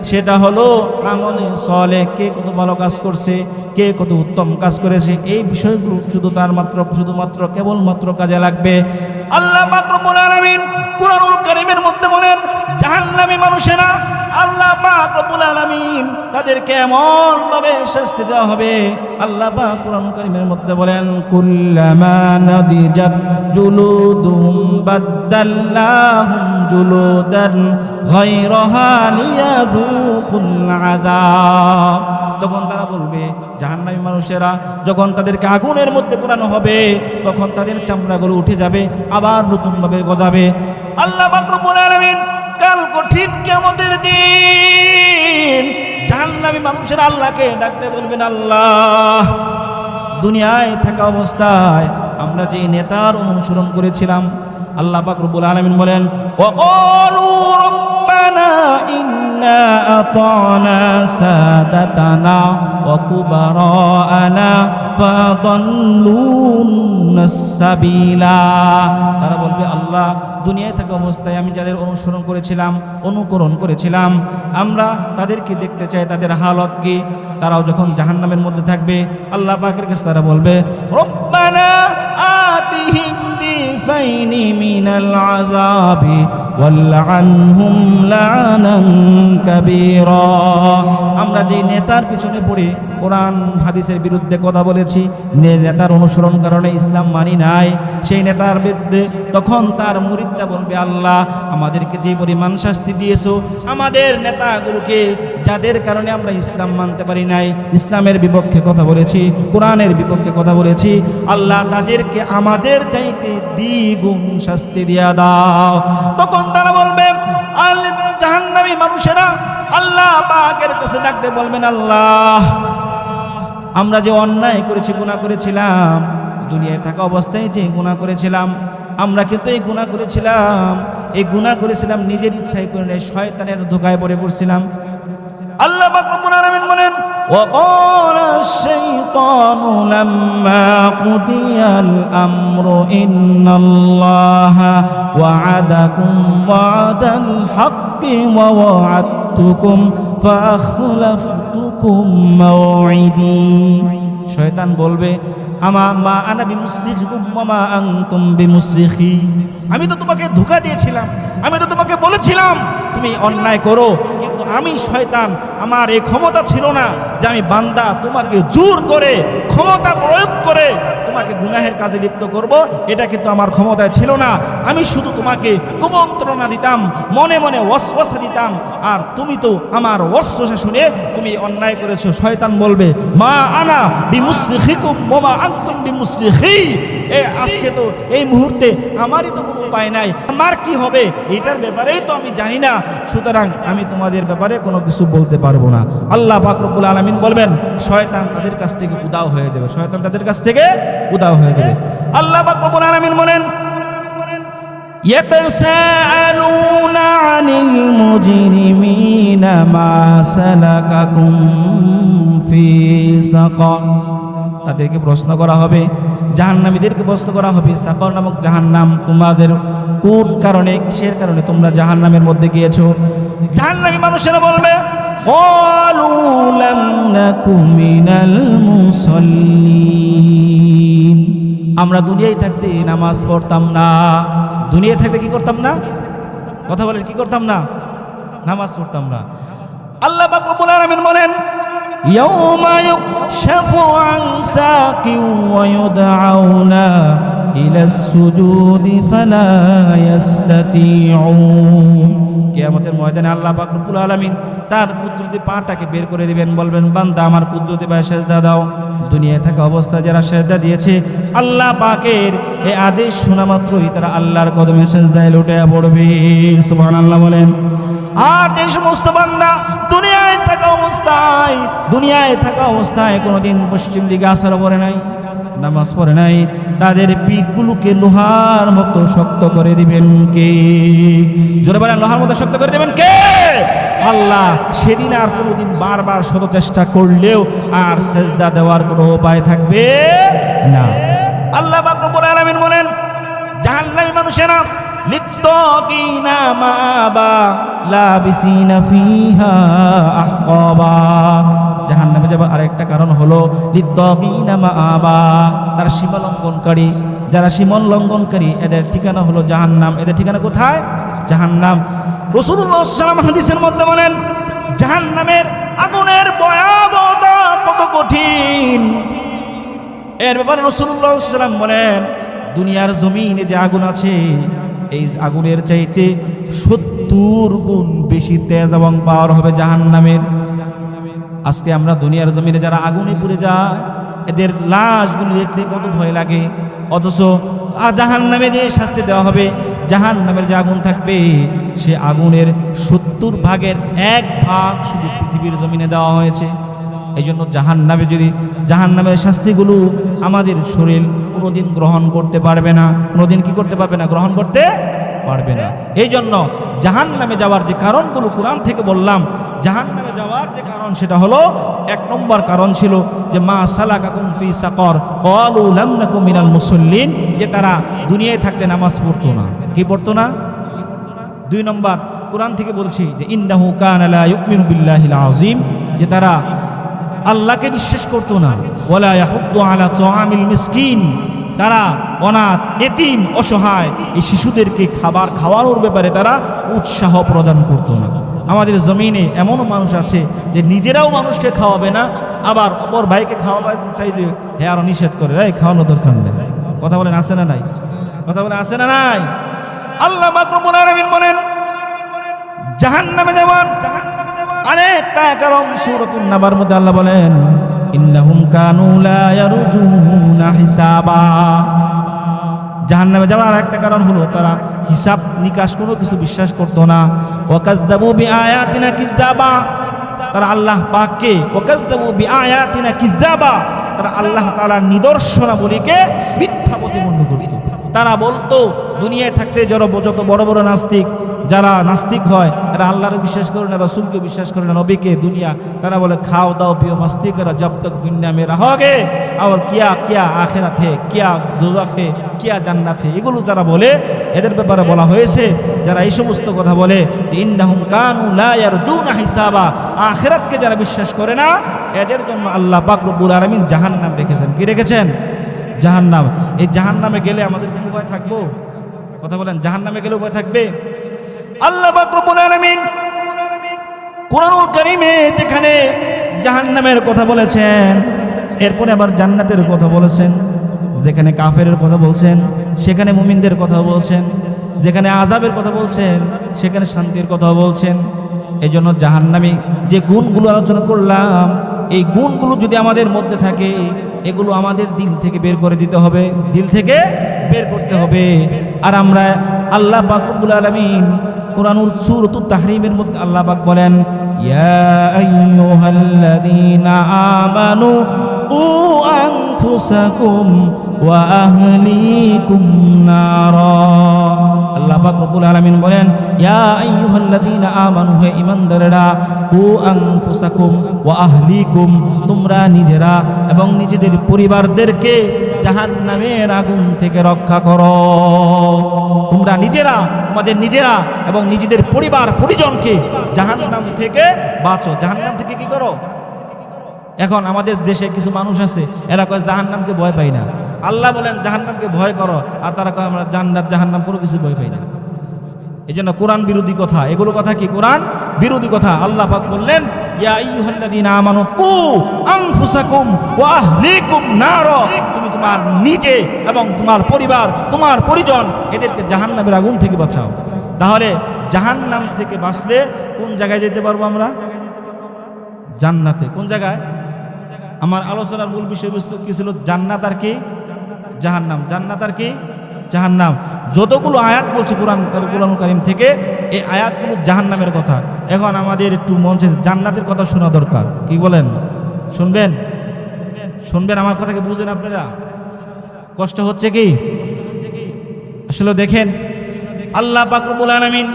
সেটা হলো আমলে সলেহ, কে কত ভালো কাজ করছে, কে কত উত্তম কাজ করেছে, এই বিষয়গুলো শুধুমাত্র কেবলমাত্র কাজে লাগবে। আল্লাহ পাক রব্বুল আলামিন কুরআনুল কারীমের মধ্যে বলেন জাহান্নামী মানুষেরা আল্লাহ পাক রব্বুল আলামিন তাদেরকে এমন ভাবে শাস্তি দেওয়া হবে। আল্লাহ পাক কুরআনুল কারীমের মধ্যে বলেন কুল্লামা নাদিজাত জুলুদুহুম বাদদাল্লাহুম জুলুদান গায়রাহা লিয়াযুকুল আযাব। তখন তারা বলবে, জাহান্নামী মানুষেরা যখন তাদেরকে আগুনের মধ্যে পোড়ানো হবে তখন তাদের চামড়াগুলো উঠে যাবে, আবার নতুনভাবে গজাবে। আল্লাহ পাক রব্বুল আলামিন কাল কঠিন কিয়ামতের দিন জাহান্নামী মানুষেরা আল্লাহকে ডাকতে বলবেন, আল্লাহ দুনিয়ায় থাকা অবস্থায় আমরা যে নেতার অনুসরণ করেছিলাম, আল্লাহ পাক রব্বুল আলামিন বলেন ওয়াকালু রব্বানা ইন্না আতানা সাদাতানা ওয়া কুবারানা ফাদাল্লুনা সাবিলা। তারা বলবে, আল্লাহ দুনিয়ায় থাকা অবস্থায় আমি যাদের অনুকরণ করেছিলাম আমরা তাদেরকে দেখতে চাই, তাদের হালত কি। তারাও যখন জাহান্নামের মধ্যে থাকবে আল্লাহ পাকের কাছে তারা বলবে রব্বানা আতিহিম দিফাইনি মিনাল আযাবি ওয়ালআনহুম লা'নান কাবীরা। আমরা যে নেতার পিছনে পড়ে কোরআন হাদিসের বিরুদ্ধে কথা বলেছি, নেতার অনুসরণ কারণে ইসলাম মানি নাই, সেই নেতার বিরুদ্ধে তখন তার মুরিদরা বলবে, আল্লাহ আমাদেরকে যে পরিমাণ শাস্তি দিয়েছো আমাদের নেতাগুলোকে, যাদের কারণে আমরা ইসলাম মানতে পারি নাই, ইসলামের বিপক্ষে কথা বলেছি, কোরআনের বিপক্ষে কথা বলেছি, আল্লাহ তাদেরকে আমাদের চাইতে দ্বিগুণ শাস্তি দিয়া দাও। তখন তারা বলবে, জাহান্নামী মানুষেরা আল্লাহ পাকের কাছে ডাকতে বলবেন, আল্লাহ আমরা যে অন্যায় করেছি, গুনাহ করেছিলাম, দুনিয়ায় থাকা অবস্থায় যে গুনাহ করেছিলাম, আমরা কিন্তু এই গুনাহ করেছিলাম নিজের ইচ্ছায় করে নাই, শয়তানের ধোঁকায় পড়েছিলাম। আল্লাহ পাক রব্বুল আলামিন বলেন ওয়াকালা আশ-শাইতানু লাম্মা কুদিয়াল আমরু ইন্নাল্লাহা ওয়া'আদাকুম ওয়া'দাল হাক্কি ওয়া ওয়া'আদতুকুম ফাআখলাফতুকুম মাও'ইদি। শয়তান বলবে, মা আনা বিমুসরিখিকুম ওয়া মা আনতুম বিমুসরিখি। আমি তো তোমাকে ধোঁকা দিয়েছিলাম, আমি তো তোমাকে বলেছিলাম তুমি অন্যায় করো, কিন্তু আমি শয়তান, আমার এই ক্ষমতা ছিল না যে আমি বান্দা তোমাকে জোর করে ক্ষমতা প্রয়োগ করে তোমাকে গুনাহের কাজে লিপ্ত করব, এটা কিন্তু আমার ক্ষমতায় ছিল না। আমি শুধু তোমাকে কুমন্ত্রণা দিতাম, মনে মনে ওয়াসওয়াসা দিতাম, আর তুমি তো আমার ওয়াসওয়াসা শুনে তুমি অন্যায় করেছো। শয়তান বলবে, মা আনা বিমুসরিখিকুম ওয়া মা আনতুম বিমুসরিখি। আজকে তো এই মুহূর্তে আমারই তো কোনো উপায় নাই, আমার কি হবে এটার ব্যাপারেই তো আমি জানি না, সুতরাং আমি তোমাদের ব্যাপারে কোনো কিছু বলতে পারবো না। আল্লাহ পাক রব্বুল আলামিন বলবেন শয়তান তাদের কাছ থেকে উদাও হয়ে যাবে, শয়তান তাদের কাছ থেকে উদাও হয়ে যাবে। আল্লাহ পাক রব্বুল আলামিন বলেন ইয়াতাসাআলুনা আনিল মুজরিমিনা মা সালাকাকুম ফি সাকার। তাদেরকে প্রশ্ন করা হবে, জাহান্নামীদেরকে প্রশ্ন করা হবে, সাকার নামক জাহান্নাম তোমাদের কোন কারণে, কিসের কারণে তোমরা জাহান্নামের মধ্যে গিয়েছো। জাহান্নামী মানুষেরা বলবে ক্বালু লাম নাকু মিনাল মুসাল্লিন। আমরা দুনিয়ায় থাকতে নামাজ পড়তাম না। দুনিয়ায় থাকতে কি করতাম না? কথা বলেন, কি করতাম না? নামাজ পড়তাম না। আল্লাহ পাক রব্বুল আলামিন বলেন ইয়াউমা ইউকশাফু আন সাকিন ওয়া ইউদআউনা ইলাস সুজুদি ফালা ইয়াস্তাতিউন। কিয়ামতের ময়দানে আল্লাহ পাক রব্বুল আলামিন তার কুদরতি পাটাকে বের করে দিবেন, বলবেন বান্দা আমার কুদরতি পায়ে সেজদা দাও। দুনিয়ায় থাকা অবস্থায় যারা সেজদা দিয়েছে আল্লাহ পাকের এই আদেশ শোনা মাত্রই তারা আল্লাহর কদমে সেজদায় লুটে পড়বে। সুবহানাল্লাহ বলেন। আর যে সমস্ত বান্দা দুনিয়ায় থাকা অবস্থায় কোনোদিন পশ্চিম দিকে আসার পরে নাই, নামাজ পড়ে নাই, তাদের পিঠগুলোকে লোহার মতো শক্ত করে দিবেন কে? জোরে বলেন, লোহার মতো শক্ত করে দিবেন কে? আল্লাহ। সেদিন আর কোনোদিন বারবার শত চেষ্টা করলেও আর সেজদা দেওয়ার কোনো উপায় থাকবে না। আল্লাহ পাক রব্বুল আলামিন বলেন, জাহান্নামী মানুষেরা লিত্তাকিনা মাআবা লাবিসিনা ফিহা আহকাবা। জাহান্নামে যাবার আরেকটা কারণ হলো লিত্তাকিনা মাআবা, তারা সীমা লঙ্ঘনকারী। যারা সীমা লঙ্ঘনকারী এদের ঠিকানা হলো জাহান্নাম। এদের ঠিকানা কোথায়? জাহান্নাম। রাসূলুল্লাহ সাল্লাল্লাহু আলাইহি ওয়াসাল্লাম হাদিসের মধ্যে বলেন, জাহান্নামের আগুনের ভয়াবহতা কত কঠিন এর ব্যাপারে রাসূলুল্লাহ সাল্লাল্লাহু আলাইহি ওয়াসাল্লাম বলেন, দুনিয়ার জমিনে যে আগুন আছে এই আগুনের চাইতে 70 গুণ বেশি তেজ এবং পাওয়ার হবে জাহান্নামের। আজকে আমরা দুনিয়ার জমিনে যারা আগুনে পুড়ে যায় এদের লাশগুলো দেখতে কত ভয় লাগে, অথচ জাহান্নামে যে শাস্তি দেওয়া হবে, জাহান্নামের যে আগুন থাকবে সে আগুনের 70 ভাগের 1 ভাগ শুধু পৃথিবীর জমিনে দেওয়া হয়েছে। এই জন্য জাহান্নামের শাস্তিগুলো আমাদের শরীর কোনোদিন গ্রহণ করতে পারবে না। কোনোদিন কি করতে পারবে না? গ্রহণ করতে পারবে না। এই জন্য জাহান্নামে যাওয়ার যে কারণগুলো কোরআন থেকে বললাম, জাহান্নামে যাওয়ার যে কারণ সেটা হলো 1 নম্বর কারণ ছিল যে মা সালাকাকুম ফি সাকর ক্বালু লাম নাকু মিনাল মুসাল্লিন, যে তারা দুনিয়ায় থাকতে নামাজ পড়তো না। কি পড়তো না? 2 নম্বর কোরআন থেকে বলছি যে ইন্নাহু কানা লা ইউমিনু বিল্লাহিল আযীম, যে তারা আল্লাহকে বিশ্বাস করতো না। ওয়ালা ইয়াহুদ্দু আলা তুআমিল মিসকিন, তারা অনাথ, এতিম, অসহায় এই শিশুদেরকে খাবার খাওয়ানোর ব্যাপারে তারা উৎসাহ প্রদান করতো না। আমাদের জমিনে এমনও মানুষ আছে যে নিজেরাও মানুষকে খাওয়াবে না, আবার অপর ভাইকে খাওয়াতে চাইলে হে আরো নিষেধ করে, এই খাওয়ানো দরকার নেই। কথা বলেন আছে না নাই? কথা বলেন আছে না নাই? আল্লাহ পাক রব্বুল আলামিন বলেন, জাহান্নামে যাওয়ার আরেকটা কারণ সূরাতুন নাবার মধ্যে আল্লাহ বলেন, ইন্নাহুম কানু লা ইয়ারজুনা হিসাবা। জাহান্নামে যাওয়ার আরেকটা কারণ হলো তারা হিসাব নিকাশ কোনো কিছু বিশ্বাস করতো না। ওয়াকাযযাবু বিআয়াতিনা কিযাবা, তারা আল্লাহ পাককে ওয়াকাযযাবু বিআয়াতিনা কিযাবা, তারা আল্লাহ তাআলার নিদর্শনাবলীকে মিথ্যা প্রতিপন্ন করত। তারা বলতো দুনিয়ায় থাকতে যত বড় বড় নাস্তিক, যারা নাস্তিক হয় এরা আল্লাহর বিশ্বাস করে না, রাসূলকে বিশ্বাস করে না, নবীকে, দুনিয়া। তারা বলে খাও দাও পিও মস্তি করো, জব তক দুনিয়া মে রहोगे और क्या आखिरत है, क्या दोजख है, क्या জান্নাত है, এগুলো তারা বলে। এদের ব্যাপারে বলা হয়েছে যারা এই সমস্ত কথা বলে যে ইন্নাহুম কানু লা ইয়ারজুনা হিসাবা, আখিরাতকে যারা বিশ্বাস করে না এদের জন্য আল্লাহ পাক রব্বুল আলামিন জাহান্নাম রেখেছেন। কি রেখেছেন? জাহান্নাম। এই জাহান্নামে গেলে আমাদের কি উপায় থাকবো? কথা বলেন, জাহান্নামে গেলে উপায় থাকবে? আল্লাহ পাক রব্বুল আলামিন কোরআনুল কারীমে যেখানে জাহান্নামের কথা বলেছেন, এরপরে আবার জান্নাতের কথা বলেছেন। যেখানে কাফেরের কথা বলছেন সেখানে মুমিনদের কথা বলছেন, যেখানে আযাবের কথা বলছেন সেখানে শান্তির কথা বলছেন। এই জন্য জাহান্নামী যে গুণগুলো আলোচনা করলাম, এই গুণগুলো যদি আমাদের মধ্যে থাকে এগুলো আমাদের দিল থেকে বের করে দিতে হবে, দিল থেকে বের করতে হবে। আর আমরা আল্লাহ পাক রব্বুল আলামিন কোরআনুল সূরাতুত তাহরীমের মধ্যে আল্লাহ পাক বলেন, ইয়া আইয়ুহাল্লাযীনা আমানু উ আনফুসাকুম ওয়া আহলিকুম নারা। আল্লাহ পাক রব্বুল আলামিন বলেন, ইয়া আইয়ুহাল্লাযীনা আমানু, হে ঈমানদাররা, উ আনফুসাকুম ওয়া আহলিকুম, তোমরা নিজেরা এবং নিজেদের পরিবারদেরকে জাহান্নামের আগুন থেকে রক্ষা করো। তোমরা নিজেরা, তোমাদের নিজেরা এবং নিজেদের পরিবার পরিজনকে জাহান্নাম থেকে বাঁচো। জাহান্নাম থেকে কি করো? এখন আমাদের দেশে কিছু মানুষ আছে এরা কয় জাহান্নামকে ভয় পাই না। আল্লাহ বলেন জাহান্নামকে ভয় করো, আর তারা কয় আমরা জান্নাত জাহান্নাম কোনো কিছু ভয় পাই না। এই জন্য কোরআন বিরোধী কথা, এগুলো কথা কি? কোরআন বিরোধী কথা। আল্লাহ পাক বললেন, ইয়া আইয়ুহাল্লাযীনা আমানু কু আনফুসাকুম ওয়া আহলিকুম নারা, তুমি তোমার নিজে এবং তোমার পরিবার, তোমার পরিজন, এদেরকে জাহান্নামের আগুন থেকে বাঁচাও। তাহলে জাহান্নাম থেকে বাঁচলে কোন জায়গায় যেতে পারবো আমরা? জান্নাতে। কোন জায়গায়? আমার আলোচনার মূল বিষয়বস্তু কি ছিল? জান্নাত আর কি জাহান্নাম। জান্নাত আর কি জাহান্নাম। যতগুলো আয়াত বলছে কোরআন কারীম থেকে, এই আয়াতগুলো জাহান্নামের কথা। এখন আমাদের একটু মন চাইছে জান্নাতের কথা শোনা দরকার। কি বলেন? শুনবেন? শুনবেন? আমার কথাকে বুঝেন আপনারা? কষ্ট হচ্ছে কি? আসলে দেখেন, আল্লাহ পাক রব্বুল আলামিন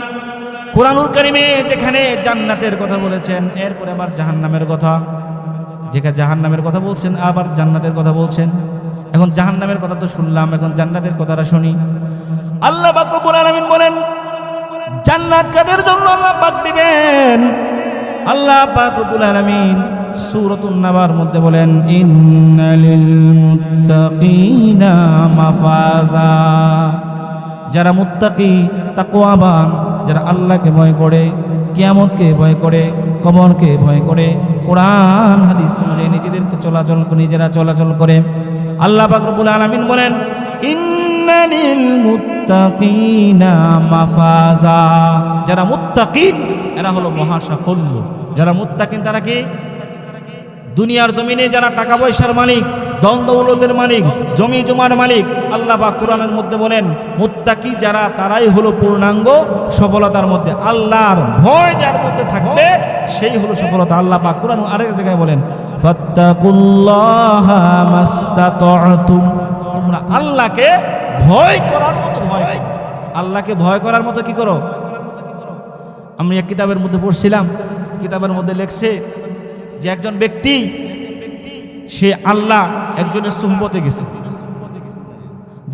কোরআনুল কারীমে যেখানে জান্নাতের কথা বলেছেন, এরপরে আবার জাহান্নামের কথা, যেখানে জাহান্নামের কথা বলছেন আবার জান্নাতের কথা বলছেন। এখন জাহান্নামের কথা তো শুনলাম, এখন জান্নাতের কথাটা শুনি। আল্লাহ পাক রব্বুল আলামিন বলেন জান্নাত কাদের জন্য আল্লাহ পাক দিবেন। আল্লাহ পাক রব্বুল আলামিন সূরাতুন নাবার মধ্যে বলেন ইন্নালিল মুত্তাকিনা মাফাজা। যারা মুত্তাকি, তাকওয়াবান, যারা আল্লাহকে ভয় করে, কিয়ামতকে ভয় করে, কবরকে ভয় করে, কোরআন হাদিস অনুযায়ী নিজেরা চলাচল করে, আল্লাহ পাক রব্বুল আলামিন বলেন ইন্নালিল মুত্তাকিনা মাফাজা। যারা মুত্তাকিন এরা হলো মহা সাফল্য। যারা মুত্তাকিন তারা কি? দুনিয়ার জমিনে যারা টাকা পয়সার মালিক, ধন দৌলতের মালিক, জমি জমার মালিক, আল্লাহ পাক কোরআনের মধ্যে বলেন মুত্তাকি যারা তারাই হলো পূর্ণাঙ্গ সফলতার মধ্যে। আল্লাহর ভয় যার মধ্যে থাকবে সেই হলো সফলতা। আল্লাহ পাক কোরআন আরেক জায়গায় বলেন ফাত্তাকুল্লাহা মাস্তাতা'তুম। তোমরা আল্লাহকে ভয় করার মতো ভয় করো। আল্লাহকে ভয় করার মতো কি করো? আমি এক কিতাবের মধ্যে পড়ছিলাম, কিতাবের মধ্যে লেখছে যে একজন ব্যক্তি সে আল্লাহ একজনের সুহবতে গেছে,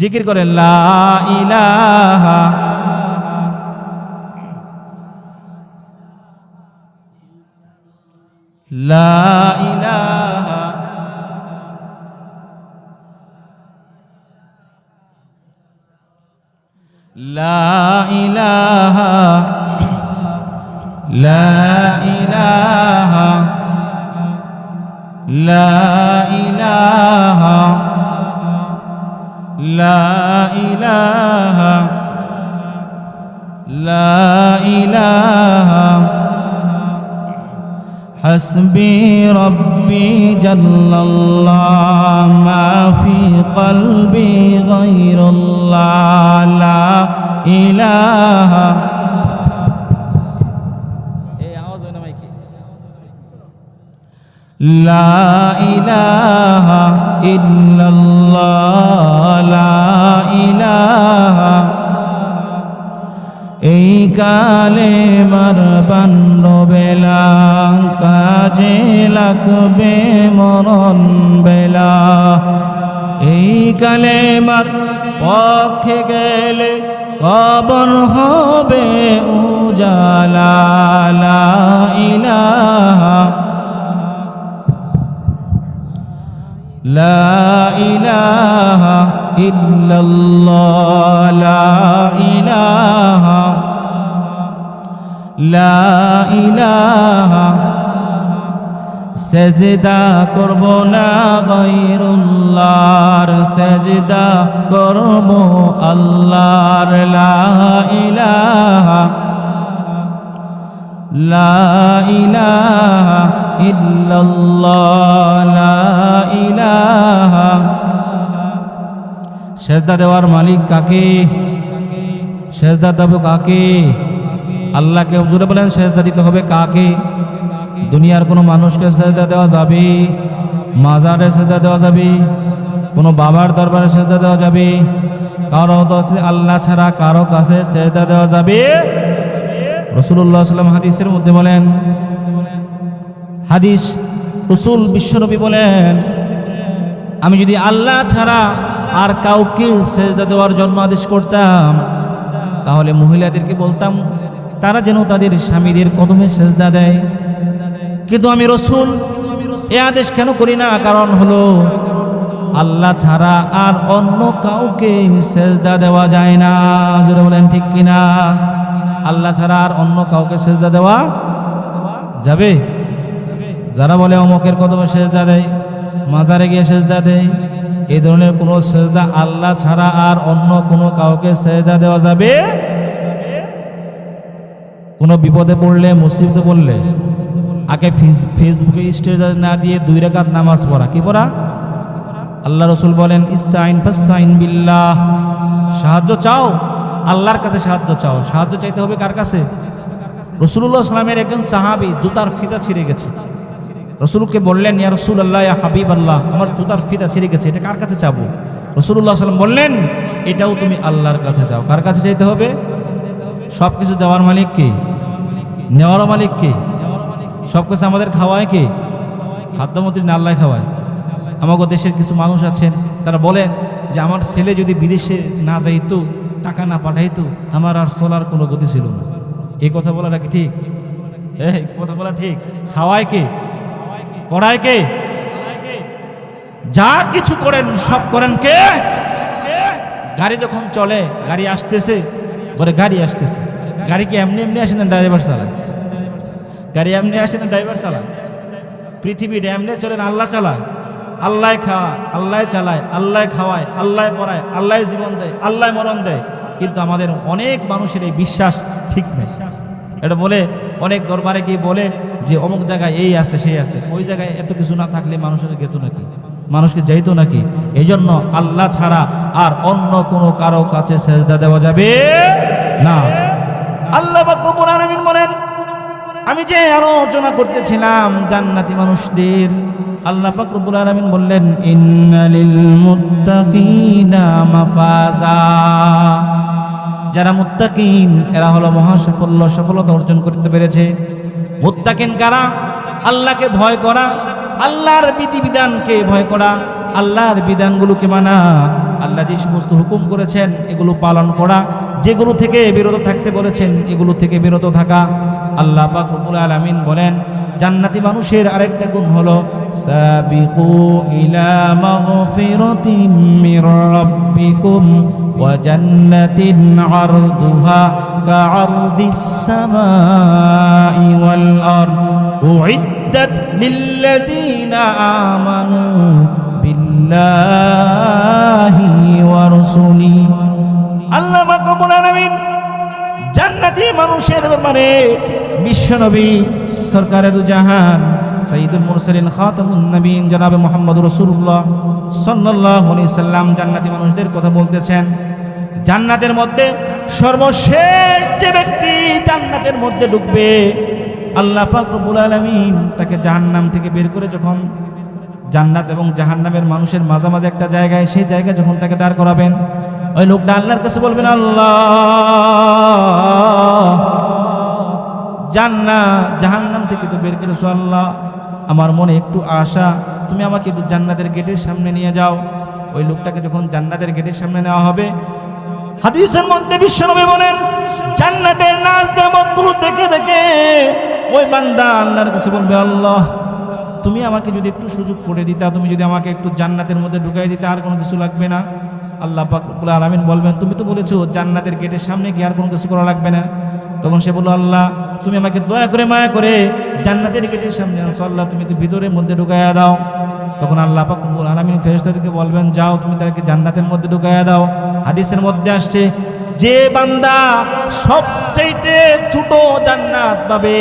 জিকির করে লা ইলাহা লা ইলাহা লা ইলাহা লা ইলাহা লা ইলাহা লা ইলাহা লা ইলাহা হাসবি রব্বি জাল্লাল্লাহ মা ফি কলবি গায়রুল্লাহ লা ইলাহা। লা ইলাহা ইল্লাল্লাহ লা ইলাহা। এই কালেমার বান্ডবেলা কাজে লাগবে মরণ বেলা। এই কালেমার পক্ষে গেলে কবর হবে উজালা। লা ইলাহা লা ইলাহা ইল্লাল্লাহ লা ইলাহা লা ইলাহা। সেজদা করব না গায়রুল্লাহর, সেজদা করব আল্লাহর। লা ইলাহা লা ইলাহা ইল্লাল্লাহ লা ইলাহা। সেজদা দেওয়ার মালিক কাকে? সেজদা দেব কাকে? আল্লাহকে। হুজুরে বলেন সেজদা দিতে হবে কাকে? দুনিয়ার কোনো মানুষকে সেজদা দেওয়া যাবে? মাজারে সেজদা দেওয়া যাবে? কোনো বাবার দরবারে সেজদা দেওয়া যাবে? কারো আল্লাহ ছাড়া কারো কাছে সেজদা দেওয়া যাবে? রাসূলুল্লাহ সাল্লাল্লাহু আলাইহি ওয়াসাল্লাম হাদিসের মধ্যে বলেন, হাদিস রাসূল বিশ্বনবী বলেন আমি যদি আল্লাহ ছাড়া আর কাউকে সেজদা দেওয়ার জন্য আদেশ করতাম তাহলে মহিলাদেরকে বলতাম তারা যেন তাদের স্বামীদের কদমে সেজদা দেয়। কিন্তু আমি রাসূল এই আদেশ কেন করি না? কারণ হলো আল্লাহ ছাড়া আর অন্য কাউকে সেজদা দেওয়া যায় না। জোরে বলেন ঠিক কিনা? আল্লাহ ছাড়া আর অন্য কাউকে সেজদা দেওয়া যাবে? যারা বলে অমুকের কদমে সেজদা দেয়, মাজারে গিয়ে সেজদা দেয়, এই ধরনের কোনো সেজদা আল্লাহ ছাড়া আর অন্য কোনো কাউকে সেজদা দেওয়া যাবে? কোনো বিপদে পড়লে, মুসিবতে পড়লে আগে ফেসবুকে স্টেটাস না দিয়ে 2 রাকাত নামাজ পড়া। কি পড়া? আল্লাহ রসুল বলেন ইস্তাইন ফাস্তাইন বিল্লাহ, সাহায্য চাও আল্লাহর কাছে, সাহায্য চাও। সাহায্য চাইতে হবে কার কাছে? রাসূলুল্লাহ সাল্লামের একজন সাহাবী জুতার ফিতা ছিঁড়ে গেছে। রাসূলকে বললেন ইয়া রাসূলুল্লাহ, ইয়া হাবিবাল্লাহ, আমার জুতার ফিতা ছিঁড়ে গেছে, এটা কার কাছে চাবো? রাসূলুল্লাহ সাল্লাম বললেন এটাও তুমি আল্লাহর কাছে চাও। কার কাছে চাইতে হবে? সব কিছু দেওয়ার মালিক কে? নেওয়ার মালিক কে? সব কিছু আমাদের খাওয়ায় কে? খাদ্যমন্ত্রী না আল্লাহ খাওয়ায়? আমাদের দেশের কিছু মানুষ আছেন তারা বলেন যে আমার ছেলে যদি বিদেশে না যাইতো, টাকা না পাঠাইতো, আমার আর চলার কোনো গতি ছিল না। এই কথা বলাটা কি ঠিক? এই কথা বলা ঠিক? খাওয়ায় কে? পড়ায় কে? যা কিছু করেন সব করেন কে? গাড়ি যখন চলে, গাড়ি আসতেছে, বলে গাড়ি আসতেছে, গাড়ি কি এমনি এমনি আসে না ড্রাইভার চালায়? গাড়ি এমনি আসে না ড্রাইভার চালায়? পৃথিবীটা এমনি চলে না আল্লাহ চালায়? আল্লাহ খাওয়া, আল্লাহ চালায়, আল্লাহ খাওয়ায়, আল্লাহ পড়ায়, আল্লাহ জীবন দেয়, আল্লাহ মরণ দেয়। কিন্তু আমাদের অনেক মানুষের এই বিশ্বাস ঠিক নেই। এটা বলে অনেক দরবারে গিয়ে বলে যে অমুক জায়গায় এই আছে সেই আছে, ওই জায়গায় এত কিছু না থাকলে মানুষের যেত নাকি? মানুষকে যাইতো নাকি? এই জন্য আল্লাহ ছাড়া আর অন্য কোনো কারো কাছে সেজদা দেওয়া যাবে না। আল্লাহ পাক রব্বুল আলামিন বলেন, আমি যে আলোচনা করতেছিলাম জান্নাতি মানুষদের, আল্লাহ পাক রব্বুল আলামিন বললেন ইন্নালিল মুত্তাকিনা মাফাজা, যারা মুত্তাকিন এরা হলো মহা সাফল্য, সফলতা অর্জন করতে পেরেছে। মুত্তাকিন কারা? আল্লাহকে ভয় করা, আল্লাহর বিধিবিধানকে ভয় করা, আল্লাহর বিধানগুলোকে মানা, আল্লাহ যে সমস্ত হুকুম করেছেন এগুলো পালন করা, যেগুলো থেকে বিরত থাকতে বলেছেন এগুলো থেকে বিরত থাকা। আল্লাহ পাক রব্বুল আলামিন বলেন জান্নাতি মানুষের আরেকটা গুণ হলো সাবিকু ইলা মাগফিরাতিম মির রাব্বিকুম ওয়া জান্নাতিন আরদুহা কাআরদিস সামাই ওয়াল আরদ উইদ্দাত লিল্লাযীনা আমানু বিল্লাহি ওয়া রাসূলিহি। আল্লাহ পাক রব্বুল আলামিন জান্নাতি মানুষের ব্যাপারে বিশ্বনবী সরকারে দু জাহান সাইয়্যিদুল মুরসালিন খাতামুন নবীন জনাবে মুহাম্মদুর রাসূলুল্লাহ সাল্লাল্লাহু আলাইহি সাল্লাম জান্নাতি মানুষদের কথা বলতেছেন। জান্নাতের মধ্যে সর্বশেষ যে ব্যক্তি জান্নাতের মধ্যে ঢুকবে, আল্লাহ পাক রব্বুল আলামিন তাকে জাহান্নাম থেকে বের করে যখন জান্নাত এবং জাহান্নামের মানুষের মাঝামাঝি একটা জায়গায়, সেই জায়গায় যখন তাকে দাঁড় করাবেন, ওই লোকটা আল্লাহর কাছে বলবেন আল্লাহ জাহান্নাম থেকে তো বের করেছো, আল্লাহ আমার মনে একটু আশা, তুমি আমাকে একটু জান্নাতের গেটের সামনে নিয়ে যাও। ওই লোকটাকে যখন জান্নাতের গেটের সামনে নেওয়া হবে, হাদিসের মধ্যে বিশ্বনবী বলেন জান্নাতের নাজ নেয়ামতগুলো দেখে দেখে ওই বান্দা আল্লাহর কাছে বলবে আল্লাহ তুমি আমাকে যদি একটু সুযোগ করে দিতা, তুমি যদি আমাকে একটু জান্নাতের মধ্যে ঢুকাই দিতে, আর কোনো কিছু লাগবে না। আল্লাহ পাক রব্বুল আলামিন বলবেন তুমি তো বলেছো জান্নাতের গেটের সামনে কি আর কোনো কিছু করা লাগবে না। তখন সে বলল আল্লাহ তুমি আমাকে দয়া করে মায়া করে জান্নাতের গেটের সামনে আনছো, আল্লাহ তুমি তো ভিতরের মধ্যে ঢুকাইয়া দাও। তখন আল্লাহ পাক রব্বুল আলামিন ফেরেশতাদেরকে বলবেন যাও তুমি তাকে জান্নাতের মধ্যে ঢুকাইয়া দাও। হাদিসের মধ্যে আসছে যে বান্দা সবচাইতে ছোট জান্নাত পাবে,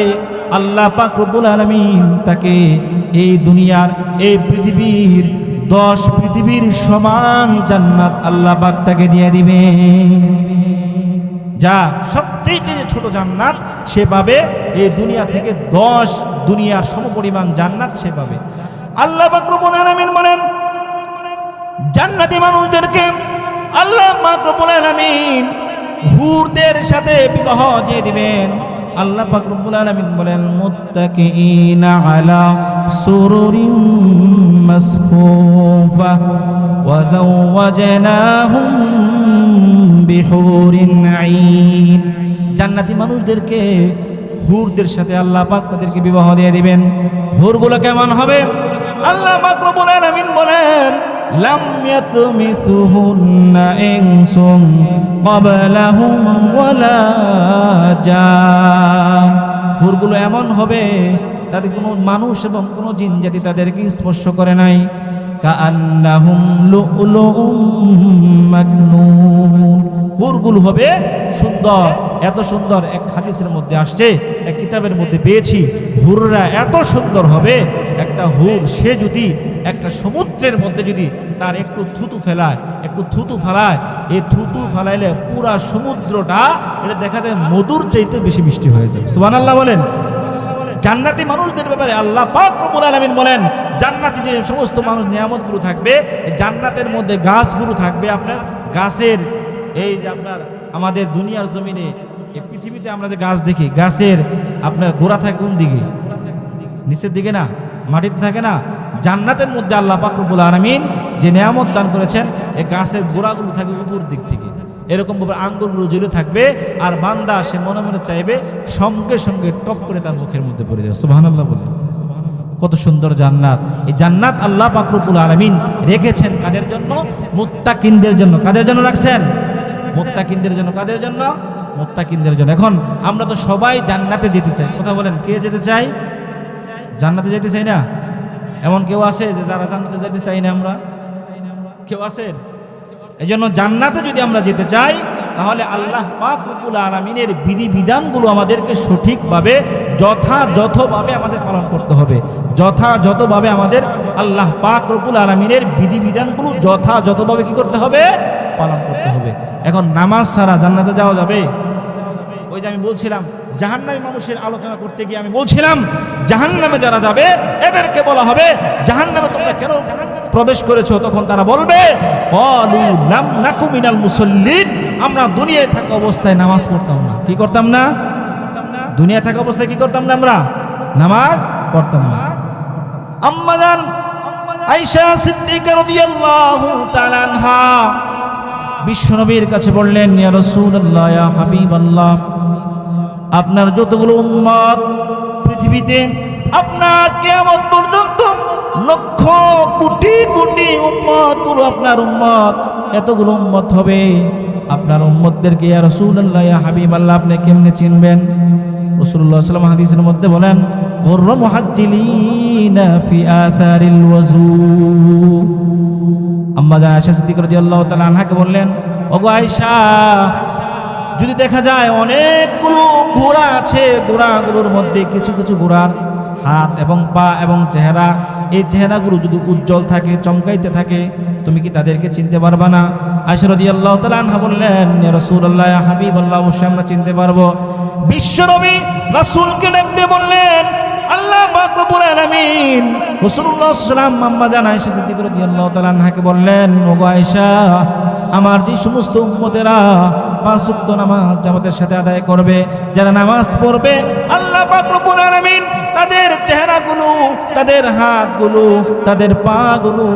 আল্লাহ পাক রব্বুল আলামিন তাকে এই দুনিয়ার এই পৃথিবীর 10 পৃথিবীর সমান জান্নাত আল্লাহ পাক তাকে দিয়ে দিবে। যা সবচেয়ে ছোট জান্নাত সে পাবে, এই দুনিয়া থেকে 10 দুনিয়ার সমপরিমাণ জান্নাত সে পাবে। আল্লাহ পাক রব্বুল আলামিন বলেন জান্নাতি মানুষদেরকে আল্লাহ পাক রব্বুল আলামিন হুরদের সাথে বিবাহ দিয়ে দিবেন। আল্লাহ পাক রব্বুল আলামিন বলেন মুত্তাকিইনা আলা সুরুরিন মাসফুফা ওয়া যাওয়াজনাহুম বিহুরিন আইন। জান্নাতি মানুষদেরকে হুরদের সাথে আল্লাহ পাক তাদেরকে বিবাহ দিয়ে দিবেন। হুরগুলো কেমন হবে? আল্লাহ পাক রব্বুল আলামিন বলেন লাম ইয়াতমিসুহুন্না ইনসুন ক্বাবলাহুম ওয়ালা জান। হুরগুলো এমন হবে তাদের কোনো মানুষ এবং কোনো জিন জাতি তাদেরকে স্পর্শ করে নাই। কাআন্নাহুম লুউলুউম মাকনুন। হুরগুলো হবে সুন্দর, এত সুন্দর। এক হাদিসের মধ্যে আসছে, এক কিতাবের মধ্যে পেয়েছি, হুররা এত সুন্দর হবে, একটা হুর সে যদি একটা সমুদ্রের মধ্যে যদি তার একটু থুতু ফেলায়, এই থুতু ফেলাইলে পুরা সমুদ্রটা এটা দেখা যায় মধুর চাইতে বেশি মিষ্টি হয়ে যায়। সুবহানাল্লাহ বলেন। জান্নাতি মানুষদের ব্যাপারে আল্লাহ পাক রব্বুল আলামিন বলেন, জান্নাতি যে সমস্ত মানুষ নিয়ামতগুলো থাকবে, জান্নাতের মধ্যে গাছগুলো থাকবে। আপনার গাছের এই যে আপনার আমাদের দুনিয়ার জমিনে এই পৃথিবীতে আমরা যে গাছ দেখি, গাছের আপনার গোড়া থাকে কোন দিকে? নিচের দিকে না, মাটিতে থাকে না। জান্নাতের মধ্যে আল্লাহ পাক রব্বুল আলামিন যে নিয়ামত দান করেছেন, এই গাছের গোড়াগুলো থাকবে উপর দিক থেকে, এরকম ভাবে আঙ্গুরগুলো জুড়ে থাকবে, আর বান্দা সে মনে মনে চাইবে, সঙ্গে সঙ্গে টপ করে তার মুখের মধ্যে পড়ে যাবে। সুবহানাল্লাহ বলে। কত সুন্দর জান্নাত! এই জান্নাত আল্লাহ পাক রব্বুল আলামিন রেখেছেন কাদের জন্য? মুত্তাকিনদের জন্য। কাদের জন্য রাখছেন? মুত্তাকিনদের জন্য। কাদের জন্য? মুত্তাকিনদের জন্য। এখন আমরা তো সবাই জান্নাতে যেতে চাই। কথা বলেন, কে যেতে চাই? জান্নাতে যেতে চাই না? এমন কেউ আছে যে যারা জান্নাতে যেতে চাই না? আমরা কেউ আছেন? এই জন্য জান্নাতে যদি আমরা যেতে চাই, তাহলে আল্লাহ পাক রব্বুল আলামিনের বিধিবিধানগুলো আমাদেরকে সঠিকভাবে যথাযথভাবে আমাদের পালন করতে হবে। যথাযথভাবে আমাদের আল্লাহ পাক রব্বুল আলামিনের বিধিবিধানগুলো যথাযথভাবে কি করতে হবে? পালন করতে হবে। এখন নামাজ ছাড়া জান্নাতে যাওয়া যাবে? ওই যে আমি বলছিলাম, জাহান্নামী মানুষের আলোচনা করতে গিয়ে আমি বলছিলাম, জাহান্নামে যারা যাবে এদেরকে বলা হবে, জাহান্নামে তোমরা কেন প্রবেশ করেছো? তখন তারা বলবে, ক্বালু লাম নাকু মিনাল মুসাল্লিন, আমরা দুনিয়ায় থাকা অবস্থায় নামাজ পড়তাম না। কি করতাম না? দুনিয়ায় থাকা অবস্থায় কি করতাম না? আমরা নামাজ পড়তাম না। আম্মা জান আয়েশা সিদ্দিকা রাদিয়াল্লাহু তাআলা আনহা বিশ্বনবীর কাছে বললেন, ইয়া রাসূলুল্লাহ, ইয়া হাবিবাল্লাহ, আপনার যতগুলো উম্মত পৃথিবীতে, আপনার কিয়ামত পর্যন্ত লক্ষ কোটি কোটি উম্মত গুলো আপনার উম্মত, এতগুলো উম্মত হবে, আপনার উম্মতদেরকে ইয়া রাসূলুল্লাহ, ইয়া হাবিবাল্লাহ, আপনি কেমনে চিনবেন? রাসূলুল্লাহ সাল্লাল্লাহু আলাইহি ওয়াসাল্লাম হাদিসের মধ্যে বলেন, গুররা মুহাজ্জিলিনা ফি আথারিল ওযু। আম্মা জান আয়েশা সিদ্দিকা রাদিয়াল্লাহু তাআলা আনহাকে বললেন, ওগো আয়েশা, যদি দেখা যায় অনেকগুলো ঘোড়া আছে, ঘোড়াগুলোর মধ্যে কিছু কিছু ঘোড়ার হাত এবং পা এবং চেহারা, এই চেহারাগুলো যদি উজ্জ্বল থাকে, চমকাইতে থাকে, তুমি কি তাদেরকে চিনতে পারবা না? আয়েশা রাদিয়াল্লাহু তাআলা আনহা বললেন, ইয়া রাসূলুল্লাহ, ইয়া হাবিবাল্লাহ, অবশ্যই আমরা চিনতে পারবো। বিশ্বনবী রাসূলকে ডাকতে বললেন, আল্লাহ পাক রব্বুল আলামিন রাসূলুল্লাহ সাল্লাল্লাহু আলাইহি ওয়াসাল্লাম আম্মা জান আয়েশা সিদ্দিকা রাদিয়াল্লাহু তাআলা আনহাকে বললেন, ওগো আয়েশা, আমার যে সমস্ত উম্মতেরা 5 ওয়াক্ত নামাজ জামাতের সাথে আদায় করবে, যারা নামাজ পড়বে, আল্লাহ পাক রব্বুল আলামিন তাদের চেহারাগুলো, তাদের হাতগুলো, তাদের পাগুলো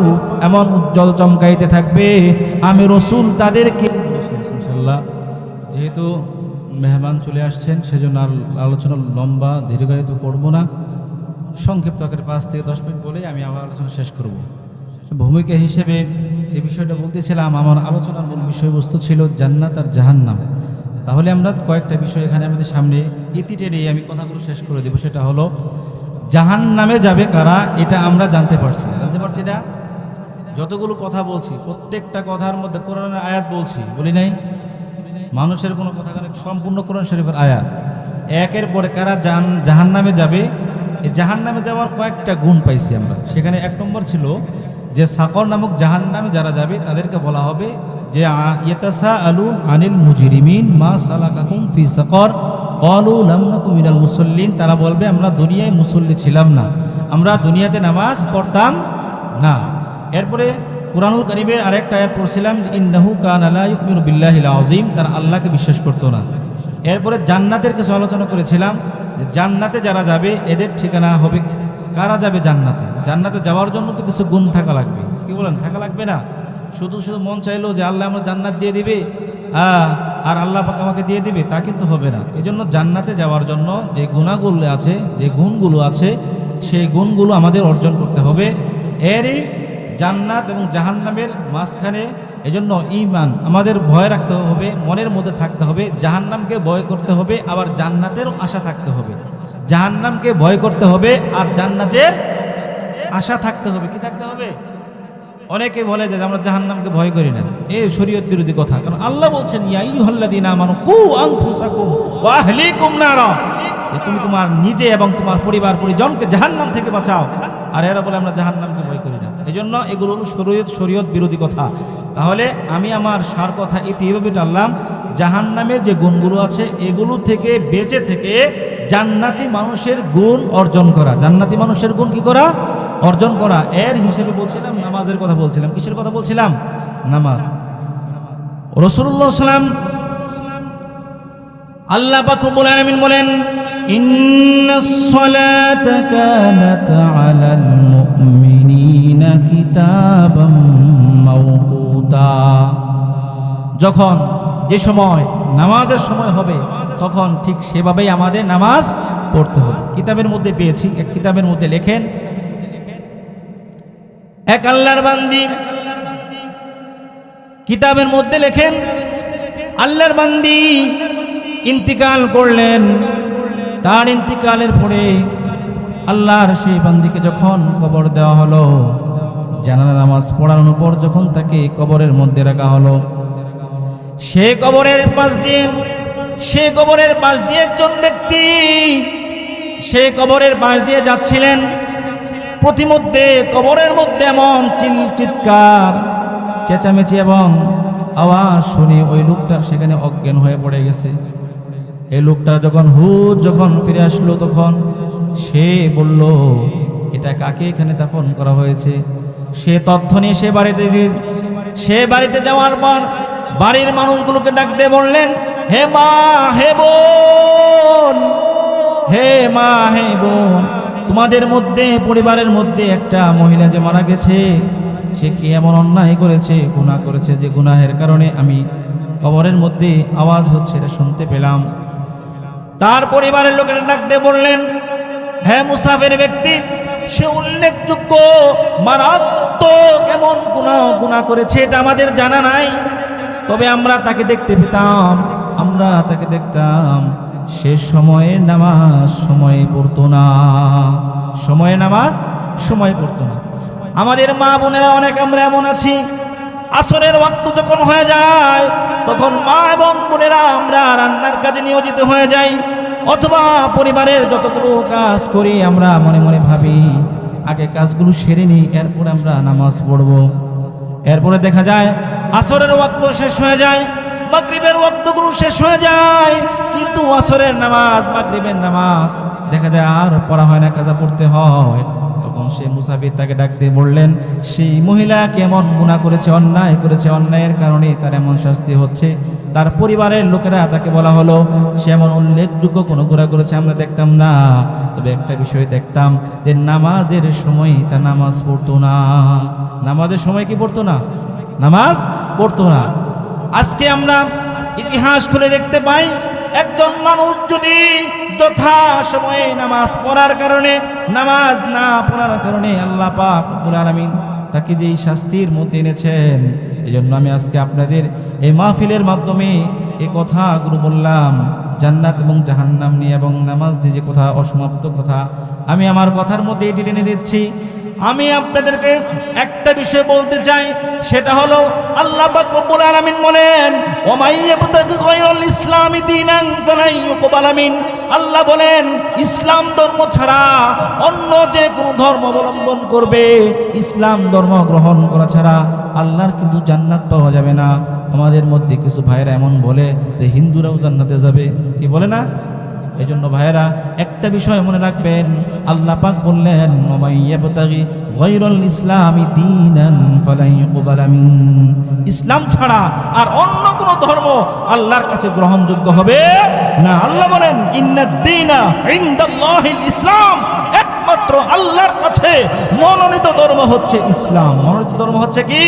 এমন উজ্জ্বল চমকাইতে থাকবে, আমি রাসূল তাদেরকে ইনশাআল্লাহ। যেহেতু মেহমান চলে আসছেন, সেজন্য আলোচনা লম্বা দীর্ঘায়িত করব না, সংক্ষিপ্ত আকারে 5 থেকে 10 মিনিট বলেই আমি আমার আলোচনা শেষ করব। ভূমিকা হিসেবে এই বিষয়টা বলতেছিলাম, আমার আলোচনার মূল বিষয়বস্তু ছিল জান্নাত আর জাহান্নাম। তাহলে আমরা কয়েকটা বিষয় এখানে আমাদের সামনে ইতি টেনে আমি কথাগুলো শেষ করে দেব। সেটা হলো, জাহান্নামে যাবে কারা, এটা আমরা জানতে পারছি না? যতগুলো কথা বলছি, প্রত্যেকটা কথার মধ্যে কোরআনের আয়াত বলছি, বলি নাই? মানুষের কোনো কথা কানে সম্পূর্ণ কোরআন শরীফের আয়াত। একের পরে কারা জাহান্নামে যাবে, এই জাহান্নামে যাওয়ার কয়েকটা গুণ পাইছি আমরা। সেখানে 1 নম্বর ছিল যে সাকর নামক জাহান্নামে যারা যাবে তাদেরকে বলা হবে যে ইয়াতাসাআলুন আনিল মুজরিমিন মা সালাকাকুম ফি সাকর ক্বালু লাম নাকু মিনাল মুসাল্লিন। তারা বলবে, আমরা দুনিয়ায় মুসল্লি ছিলাম না, আমরা দুনিয়াতে নামাজ পড়তাম না। এরপরে কুরআনুল কারীমের আরেকটা আয়াত পড়ছিলাম, ইন্নাহু কানা লা ইউমিনু বিল্লাহিল আযীম, তারা আল্লাহকে বিশ্বাস করতো না। এরপরে জান্নাতের কিছু আলোচনা করেছিলাম, যে জান্নাতে যারা যাবে এদের ঠিকানা হবে, কারা যাবে জান্নাতে? জান্নাতে যাওয়ার জন্য তো কিছু গুণ থাকা লাগবে। কি বলেন, থাকা লাগবে না? শুধু শুধু মন চাইলো যে আল্লাহ আমরা জান্নাত দিয়ে দিবে আর আল্লাহ পাক আমাকে দিয়ে দিবে, তা কিন্তু হবে না। এই জন্য জান্নাতে যাওয়ার জন্য যে গুণাগুলো আছে, যে গুণগুলো আছে, সেই গুণগুলো আমাদের অর্জন করতে হবে। এরই জান্নাত এবং জাহান্নামের মাঝখানে এজন্য ঈমান আমাদের ভয় রাখতে হবে, মনের মধ্যে থাকতে হবে। জাহান্নামকে ভয় করতে হবে, আবার জান্নাতেরও আশা থাকতে হবে। জাহান্নামকে ভয় করতে হবে আর জান্নাতের আশা থাকতে হবে। কি থাকতে হবে? অনেকে বলে যে আমরা জাহান্নামকে ভয় করি না, এ শরীয়ত বিরোধী কথা। কারণ আল্লাহ বলছেন ইয়া আইয়ুহাল্লাযীনা আমানু কু আনফুসাকুম ওয়া আহলিকুম নারা, তুমি তোমার নিজে এবং তোমার পরিবার পরিজনকে জাহান্নাম থেকে বাঁচাও। আর এরা বলে আমরা জাহান্নামকে ভয় করি না। এই জন্য এগুলো হলো শরীয়ত বিরোধী কথা। তাহলে আমি আমার সার কথা এইভাবে টানলাম, জাহান্নামের যে গুণগুলো আছে এগুলো থেকে বেঁচে থেকে জান্নাতি মানুষের গুণ অর্জন করা। জান্নাতি মানুষের গুণ কি করা? অর্জন করা। এর হিসেবে বলছিলাম নামাজের কথা বলছিলাম। কিসের কথা বলছিলাম? নামাজ। রাসূলুল্লাহ সাল্লাল্লাহু আলাইহি ওয়াসাল্লাম, আল্লাহ পাক রব্বুল আলামিন বলেন ইন্নাস সালাতা কানাত আলাল মুমিনিনা কিতাবাম মাওকুতা। যখন যে সময় নামাজের সময় হবে তখন ঠিক সেভাবেই আমাদের নামাজ পড়তে হবে। কিতাবের মধ্যে পেয়েছি, এক কিতাবের মধ্যে লেখেন, এক আল্লাহর বান্দি কিতাবের মধ্যে লেখেন আল্লাহর বান্দি ইন্তিকাল করলেন। তার ইন্তিকালের পরে আল্লাহর সেই বান্দিকে যখন কবর দেওয়া হলো, জানাজা নামাজ পড়ানোর পর যখন তাকে কবরের মধ্যে রাখা হলো, সে কবরের পাশ দিয়ে একজন ব্যক্তি সে কবরের পাশ দিয়ে যাচ্ছিলেন। প্রতিমধ্যে কবরের মধ্যে এমন চিৎকার চেঁচামেচি এবং আওয়াজ শুনে ওই লোকটা সেখানে অজ্ঞান হয়ে পড়ে গেছে। এই লোকটা যখন ফিরে আসলো তখন সে বলল এটা কাকে এখানে দাফন করা হয়েছে। সে তথ্য নিয়ে সে বাড়িতে যাওয়ার পর বাড়ির মানুষগুলোকে ডাক দিয়ে বললেন, হে মা হে বোন, হে মা হে বোন, তোমাদের মধ্যে পরিবারের মধ্যে একটা মহিলা যে মারা গেছে, সে কি এমন অন্যায় করেছে, গুনাহ করেছে, যে গুনাহের কারণে আমি কবরের মধ্যে আওয়াজ হচ্ছে এটা শুনতে পেলাম। তার পরিবারের লোকেরা ডাক দিয়ে বললেন, হ্যাঁ মুসাফির ব্যক্তি, সে উল্লেখযোগ্য মারাত্মক এমন গুনাহ করেছে, এটা আমাদের জানা নাই, তবে আমরা তাকে দেখতে পেতাম, আমরা তাকে দেখতাম শেষ সময়ে নামাজ সময়ে পড়তো না, সময়ে নামাজ সময় পড়তো না। আমাদের মা বোনেরা অনেক আমরা এমন আছি, আসরের ওয়াক্ত যখন হয়ে যায় তখন মা এবং বোনেরা আমরা রান্নার কাজে নিয়োজিত হয়ে যাই, অথবা পরিবারের যতগুলো কাজ করি আমরা মনে মনে ভাবি আগে কাজগুলো সেরে নিই, এরপরে আমরা নামাজ পড়ব। এরপরে দেখা যায় আসরের ওয়াক্ত শেষ হয়ে যায়, মাগরিবের ওয়াক্তগুলো শেষ হয়ে যায়, কিন্তু আসরের নামাজ মাগরিবের নামাজ দেখা যায় আর পড়া হয় না, কাজা পড়তে হয়। তখন সে মুসাফির তাকে ডাক দিয়ে বললেন, সেই মহিলা কেমন গুনাহ করেছে, অন্যায় করেছে, অন্যায়ের কারণে তার এমন শাস্তি হচ্ছে। তার পরিবারের লোকেরা তাকে বলা হলো সে এমন উল্লেখযোগ্য কোনো গুনাহ করেছে আমরা দেখতাম না, তবে একটা বিষয় দেখতাম যে নামাজের সময় তার নামাজ পড়তো না। নামাজের সময় কি পড়তো না? নামাজ পড়তো না। আজকে আমরা ইতিহাস খুলে দেখতে পাই, একজন মানুষ যদি যথা সময়ে নামাজ পড়ার কারণে, নামাজ না পড়ার কারণে আল্লাহ পাক রব্বুল আলামিন তাকে যেই শাস্তির মধ্যে এনেছেন, এই জন্য আমি আজকে আপনাদের এই মাহফিলের মাধ্যমে এই কথাগুলো বললাম, জান্নাত এবং জাহান্নাম নিয়ে এবং নামাজ দিয়ে যে কথা, অসমাপ্ত কথা, আমি আমার কথার মধ্যে এটি টেনে দিচ্ছি। আমি আপনাদেরকে একটা বিষয় বলতে চাই, সেটা হলো আল্লাহ পাক রব্বুল আলামিন বলেন, ওয়া মান ইয়াবতাগি গায়রাল ইসলামি দীনান ফালাই ইউকবাল মিন। আল্লাহ বলেন ইসলাম ধর্ম ছাড়া অন্য যে কোনো ধর্ম অবলম্বন করবে, ইসলাম ধর্ম গ্রহণ করা ছাড়া আল্লাহর কিন্তু জান্নাত পাওয়া যাবে না। আমাদের মধ্যে কিছু ভাইরা এমন বলে যে হিন্দুরাও জান্নাতে যাবে, কি বলে না? এই জন্য ভাইয়েরা একটা বিষয় মনে রাখবেন, আল্লাহ পাক বললেন ওয়া মান ইয়াবতাগি গায়রাল ইসলামি দীনান ফালাই ইউকবাল মিন। ইসলাম ছাড়া আর অন্য কোন ধর্ম আল্লাহর কাছে গ্রহণযোগ্য হবে না। আল্লাহ বলেন ইন্নাদ দীনা ইনদাল্লাহিল ইসলাম, একমাত্র আল্লাহর কাছে মনোনীত ধর্ম হচ্ছে ইসলাম। মনোনীত ধর্ম হচ্ছে কি?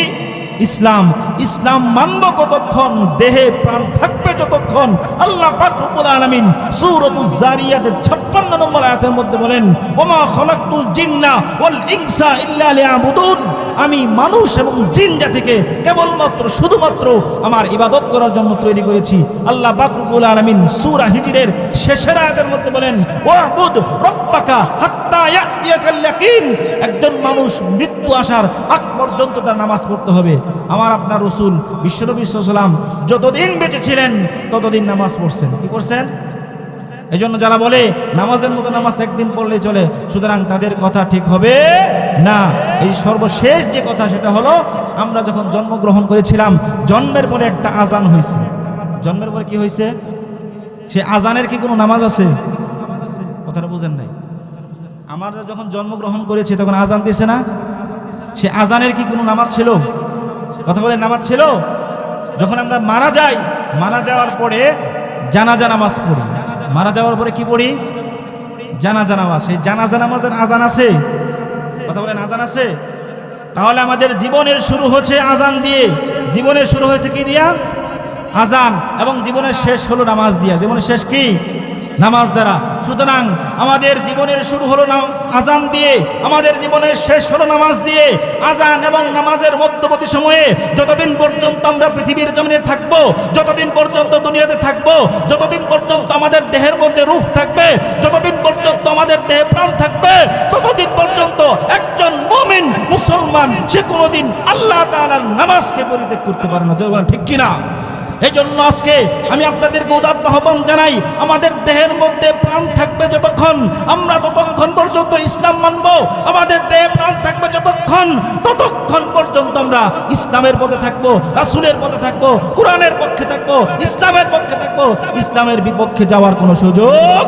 ইসলাম। ইসলাম মানব কতক্ষণ, দেহে প্রাণ থাকবে যতক্ষণ। আল্লাহ পাক রব্বুল আলামিন সূরাতুজ জারিয়াতের 56 নম্বর আয়াতের মধ্যে বলেন, ওমা খালাকতুল জিন্না ওয়াল ইনসা ইল্লা লিয়াবুদুন। আমি মানুষ এবং জিন জাতিকে কেবলমাত্র শুধুমাত্র আমার ইবাদত করার জন্য তৈরি করেছি। আল্লাহ পাক রব্বুল আলামিন সূরা হিজরের শেষের আয়াতের মধ্যে বলেন, ওয়াবুদ রাব্বাকা হাত্তা হাত্তা ইয়াতিয়াকাল ইয়াকিন। একজন মানুষ মৃত্যু আসার আগ পর্যন্ত তার নামাজ পড়তে হবে। আমার আপনার রাসূল বিশ্বনবী সাল্লাল্লাহু আলাইহি ওয়াসাল্লাম যতদিন বেঁচে ছিলেন ততদিন নামাজ পড়ছেন। কি করছেন? এই জন্য যারা বলে নামাজের মতো নামাজ একদিন পড়লে চলে, সুতরাং তাদের কথা ঠিক হবে না। এই সর্বশেষ যে কথা সেটা হলো, আমরা যখন জন্মগ্রহণ করেছিলাম জন্মের পরে একটা আজান হয়েছে। জন্মের পরে কি হয়েছে? সে আজানের কি কোনো নামাজ আছে? কথাটা বুঝেন নাই। আমরা যখন জন্মগ্রহণ করেছি তখন আজান দিছে না? সে আজানের কি কোনো নামাজ ছিল? কথা বলে নামাজ ছিল? যখন আমরা মারা যাই, মারা যাওয়ার পরে জানাজা নামাজ পড়ি। মারা যাওয়ার পরে কি পড়ি? জানাজা নামাজ। সেই জানাজা নামাজের আজান আছে? কথা বলেন আজান আছে? তাহলে আমাদের জীবনের শুরু হচ্ছে আজান দিয়ে। জীবনের শুরু হয়েছে কি দিয়া? আজান। এবং জীবনের শেষ হলো নামাজ দিয়া। জীবনের শেষ কি? নামাজ দ্বারা। সুতরাং আমাদের জীবনের শুরু হলো আজান দিয়ে, আমাদের জীবনের শেষ হলো নামাজ দিয়ে। আজান এবং নামাজের মধ্যবর্তী সময়ে যতদিন পর্যন্ত আমরা পৃথিবীর জমিনে থাকব, যতদিন পর্যন্ত দুনিয়াতে থাকব, যতদিন পর্যন্ত আমাদের দেহের মধ্যে রূহ থাকবে, যতদিন পর্যন্ত আমাদের দেহে প্রাণ থাকবে, ততদিন পর্যন্ত একজন মুমিন মুসলমান সে কোনোদিন আল্লাহ তাআলার নামাজকে পরিত্যাগ করতে পারে না। ঠিক কিনা? এই জন্য আজকে আমি আপনাদেরকে উদাত্ত আহ্বান জানাই, আমাদের দেহের মধ্যে প্রাণ থাকবে যতক্ষণ, আমরা ততক্ষণ পর্যন্ত ইসলাম মানব। আমাদের দেহে প্রাণ থাকবে যতক্ষণ, ততক্ষণ পর্যন্ত আমরা ইসলামের পথে থাকবো, রাসূলের পথে থাকবো, কোরআনের পক্ষে থাকবো, ইসলামের পক্ষে থাকবো। ইসলামের বিপক্ষে যাওয়ার কোনো সুযোগ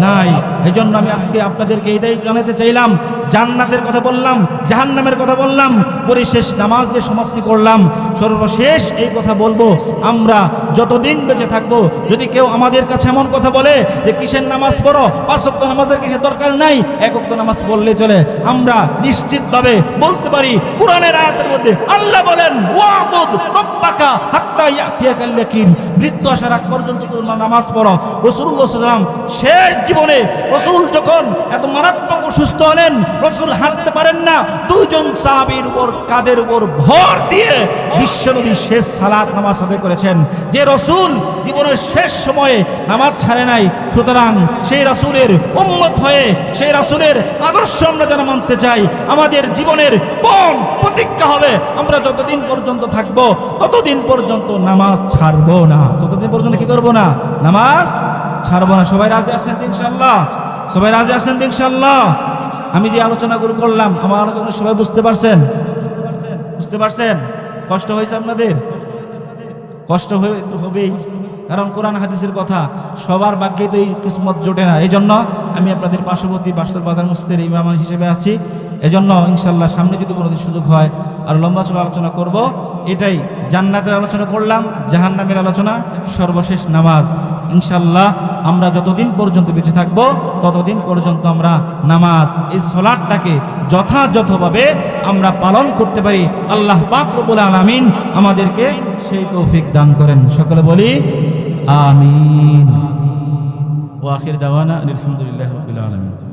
নাই। এই জন্য আমি আজকে আপনাদেরকে এটাই জানাতে চাইলাম, জান্নাতের কথা বললাম, জাহান্নামের কথা বললাম, পরিশেষ নামাজ দিয়ে সমাপ্তি করলাম। সর্বশেষ এই কথা বলবো, আমরা যতদিন বেঁচে থাকবো, যদি কেউ আমাদের কাছে এমন কথা বলে যে কিসের নামাজ পড়ো, 5 ওয়াক্ত নামাজের কিসের দরকার নাই, 1 ওয়াক্ত নামাজ পড়লে চলে, আমরা নিশ্চিতভাবে বলতে পারি কোরআনের আয়াতের মধ্যে আল্লাহ বলেন ওয়াবুদ রাব্বাকা হাত্তা ইয়াতিয়াকাল ইয়াকিন। মৃত্যু আসার আগ পর্যন্ত তোমরা নামাজ পড়ো। রাসূলুল্লাহ সাল্লাল্লাহু আলাইহি ওয়াসাল্লাম শেষ জীবনে রাসূল যখন এত মারাত্মক অসুস্থ হলেন, রাসূল হাঁটতে পারেন না, 2 জন সাহাবীর উপর কাঁধের উপর ভর দিয়ে বিশ্বনবী শেষ সালাত নামাজ আদায় করেছেন। যে রাসূল জীবনের শেষ সময়ে নামাজ ছাড়ে নাই, সুতরাং সেই রাসূলের উম্মত হয়ে সেই রাসূলের আদর্শ আমরা যেন মানতে চাই। আমাদের জীবনের পণ প্রতিজ্ঞা হবে, আমরা যতদিন পর্যন্ত থাকব ততদিন পর্যন্ত নামাজ ছাড়বো না। ততদিন পর্যন্ত কি করবো না? নামাজ ছাড়বো না। সবাই রাজি আছেন তো ইনশাআল্লাহ? সবাই রাজি আছেন তো ইনশাআল্লাহ? আমি যে আলোচনাগুলো করলাম, আমার আলোচনা সবাই বুঝতে পারছেন? বুঝতে পারছেন? কষ্ট হয়েছে আপনাদের? কষ্ট হবেই, কারণ কোরআন হাদিসের কথা সবার ভাগ্যে তো এই কিসমত জোটে না। এই জন্য আমি আপনাদের পার্শ্ববর্তী বাস্তব বাজার মসজিদের ইমাম হিসেবে আছি। এজন্য ইনশাল্লাহ সামনে যদি কোনোদিন সুযোগ হয় আর লম্বা চড়া আলোচনা করব। এটাই জান্নাতের আলোচনা করলাম, জাহান্নামের আলোচনা, সর্বশেষ নামাজ। ইনশাল্লাহ আমরা যতদিন পর্যন্ত বেঁচে থাকব ততদিন পর্যন্ত আমরা নামাজ, এই সালাতটাকে যথাযথভাবে আমরা পালন করতে পারি। আল্লাহ পাক রব্বুল আলামিন আমাদেরকে সেই তৌফিক দান করেন। সকলে বলি আমিন। ওয়া আখির দাওয়ানা আলহামদুলিল্লাহি রাব্বিল আলামিন।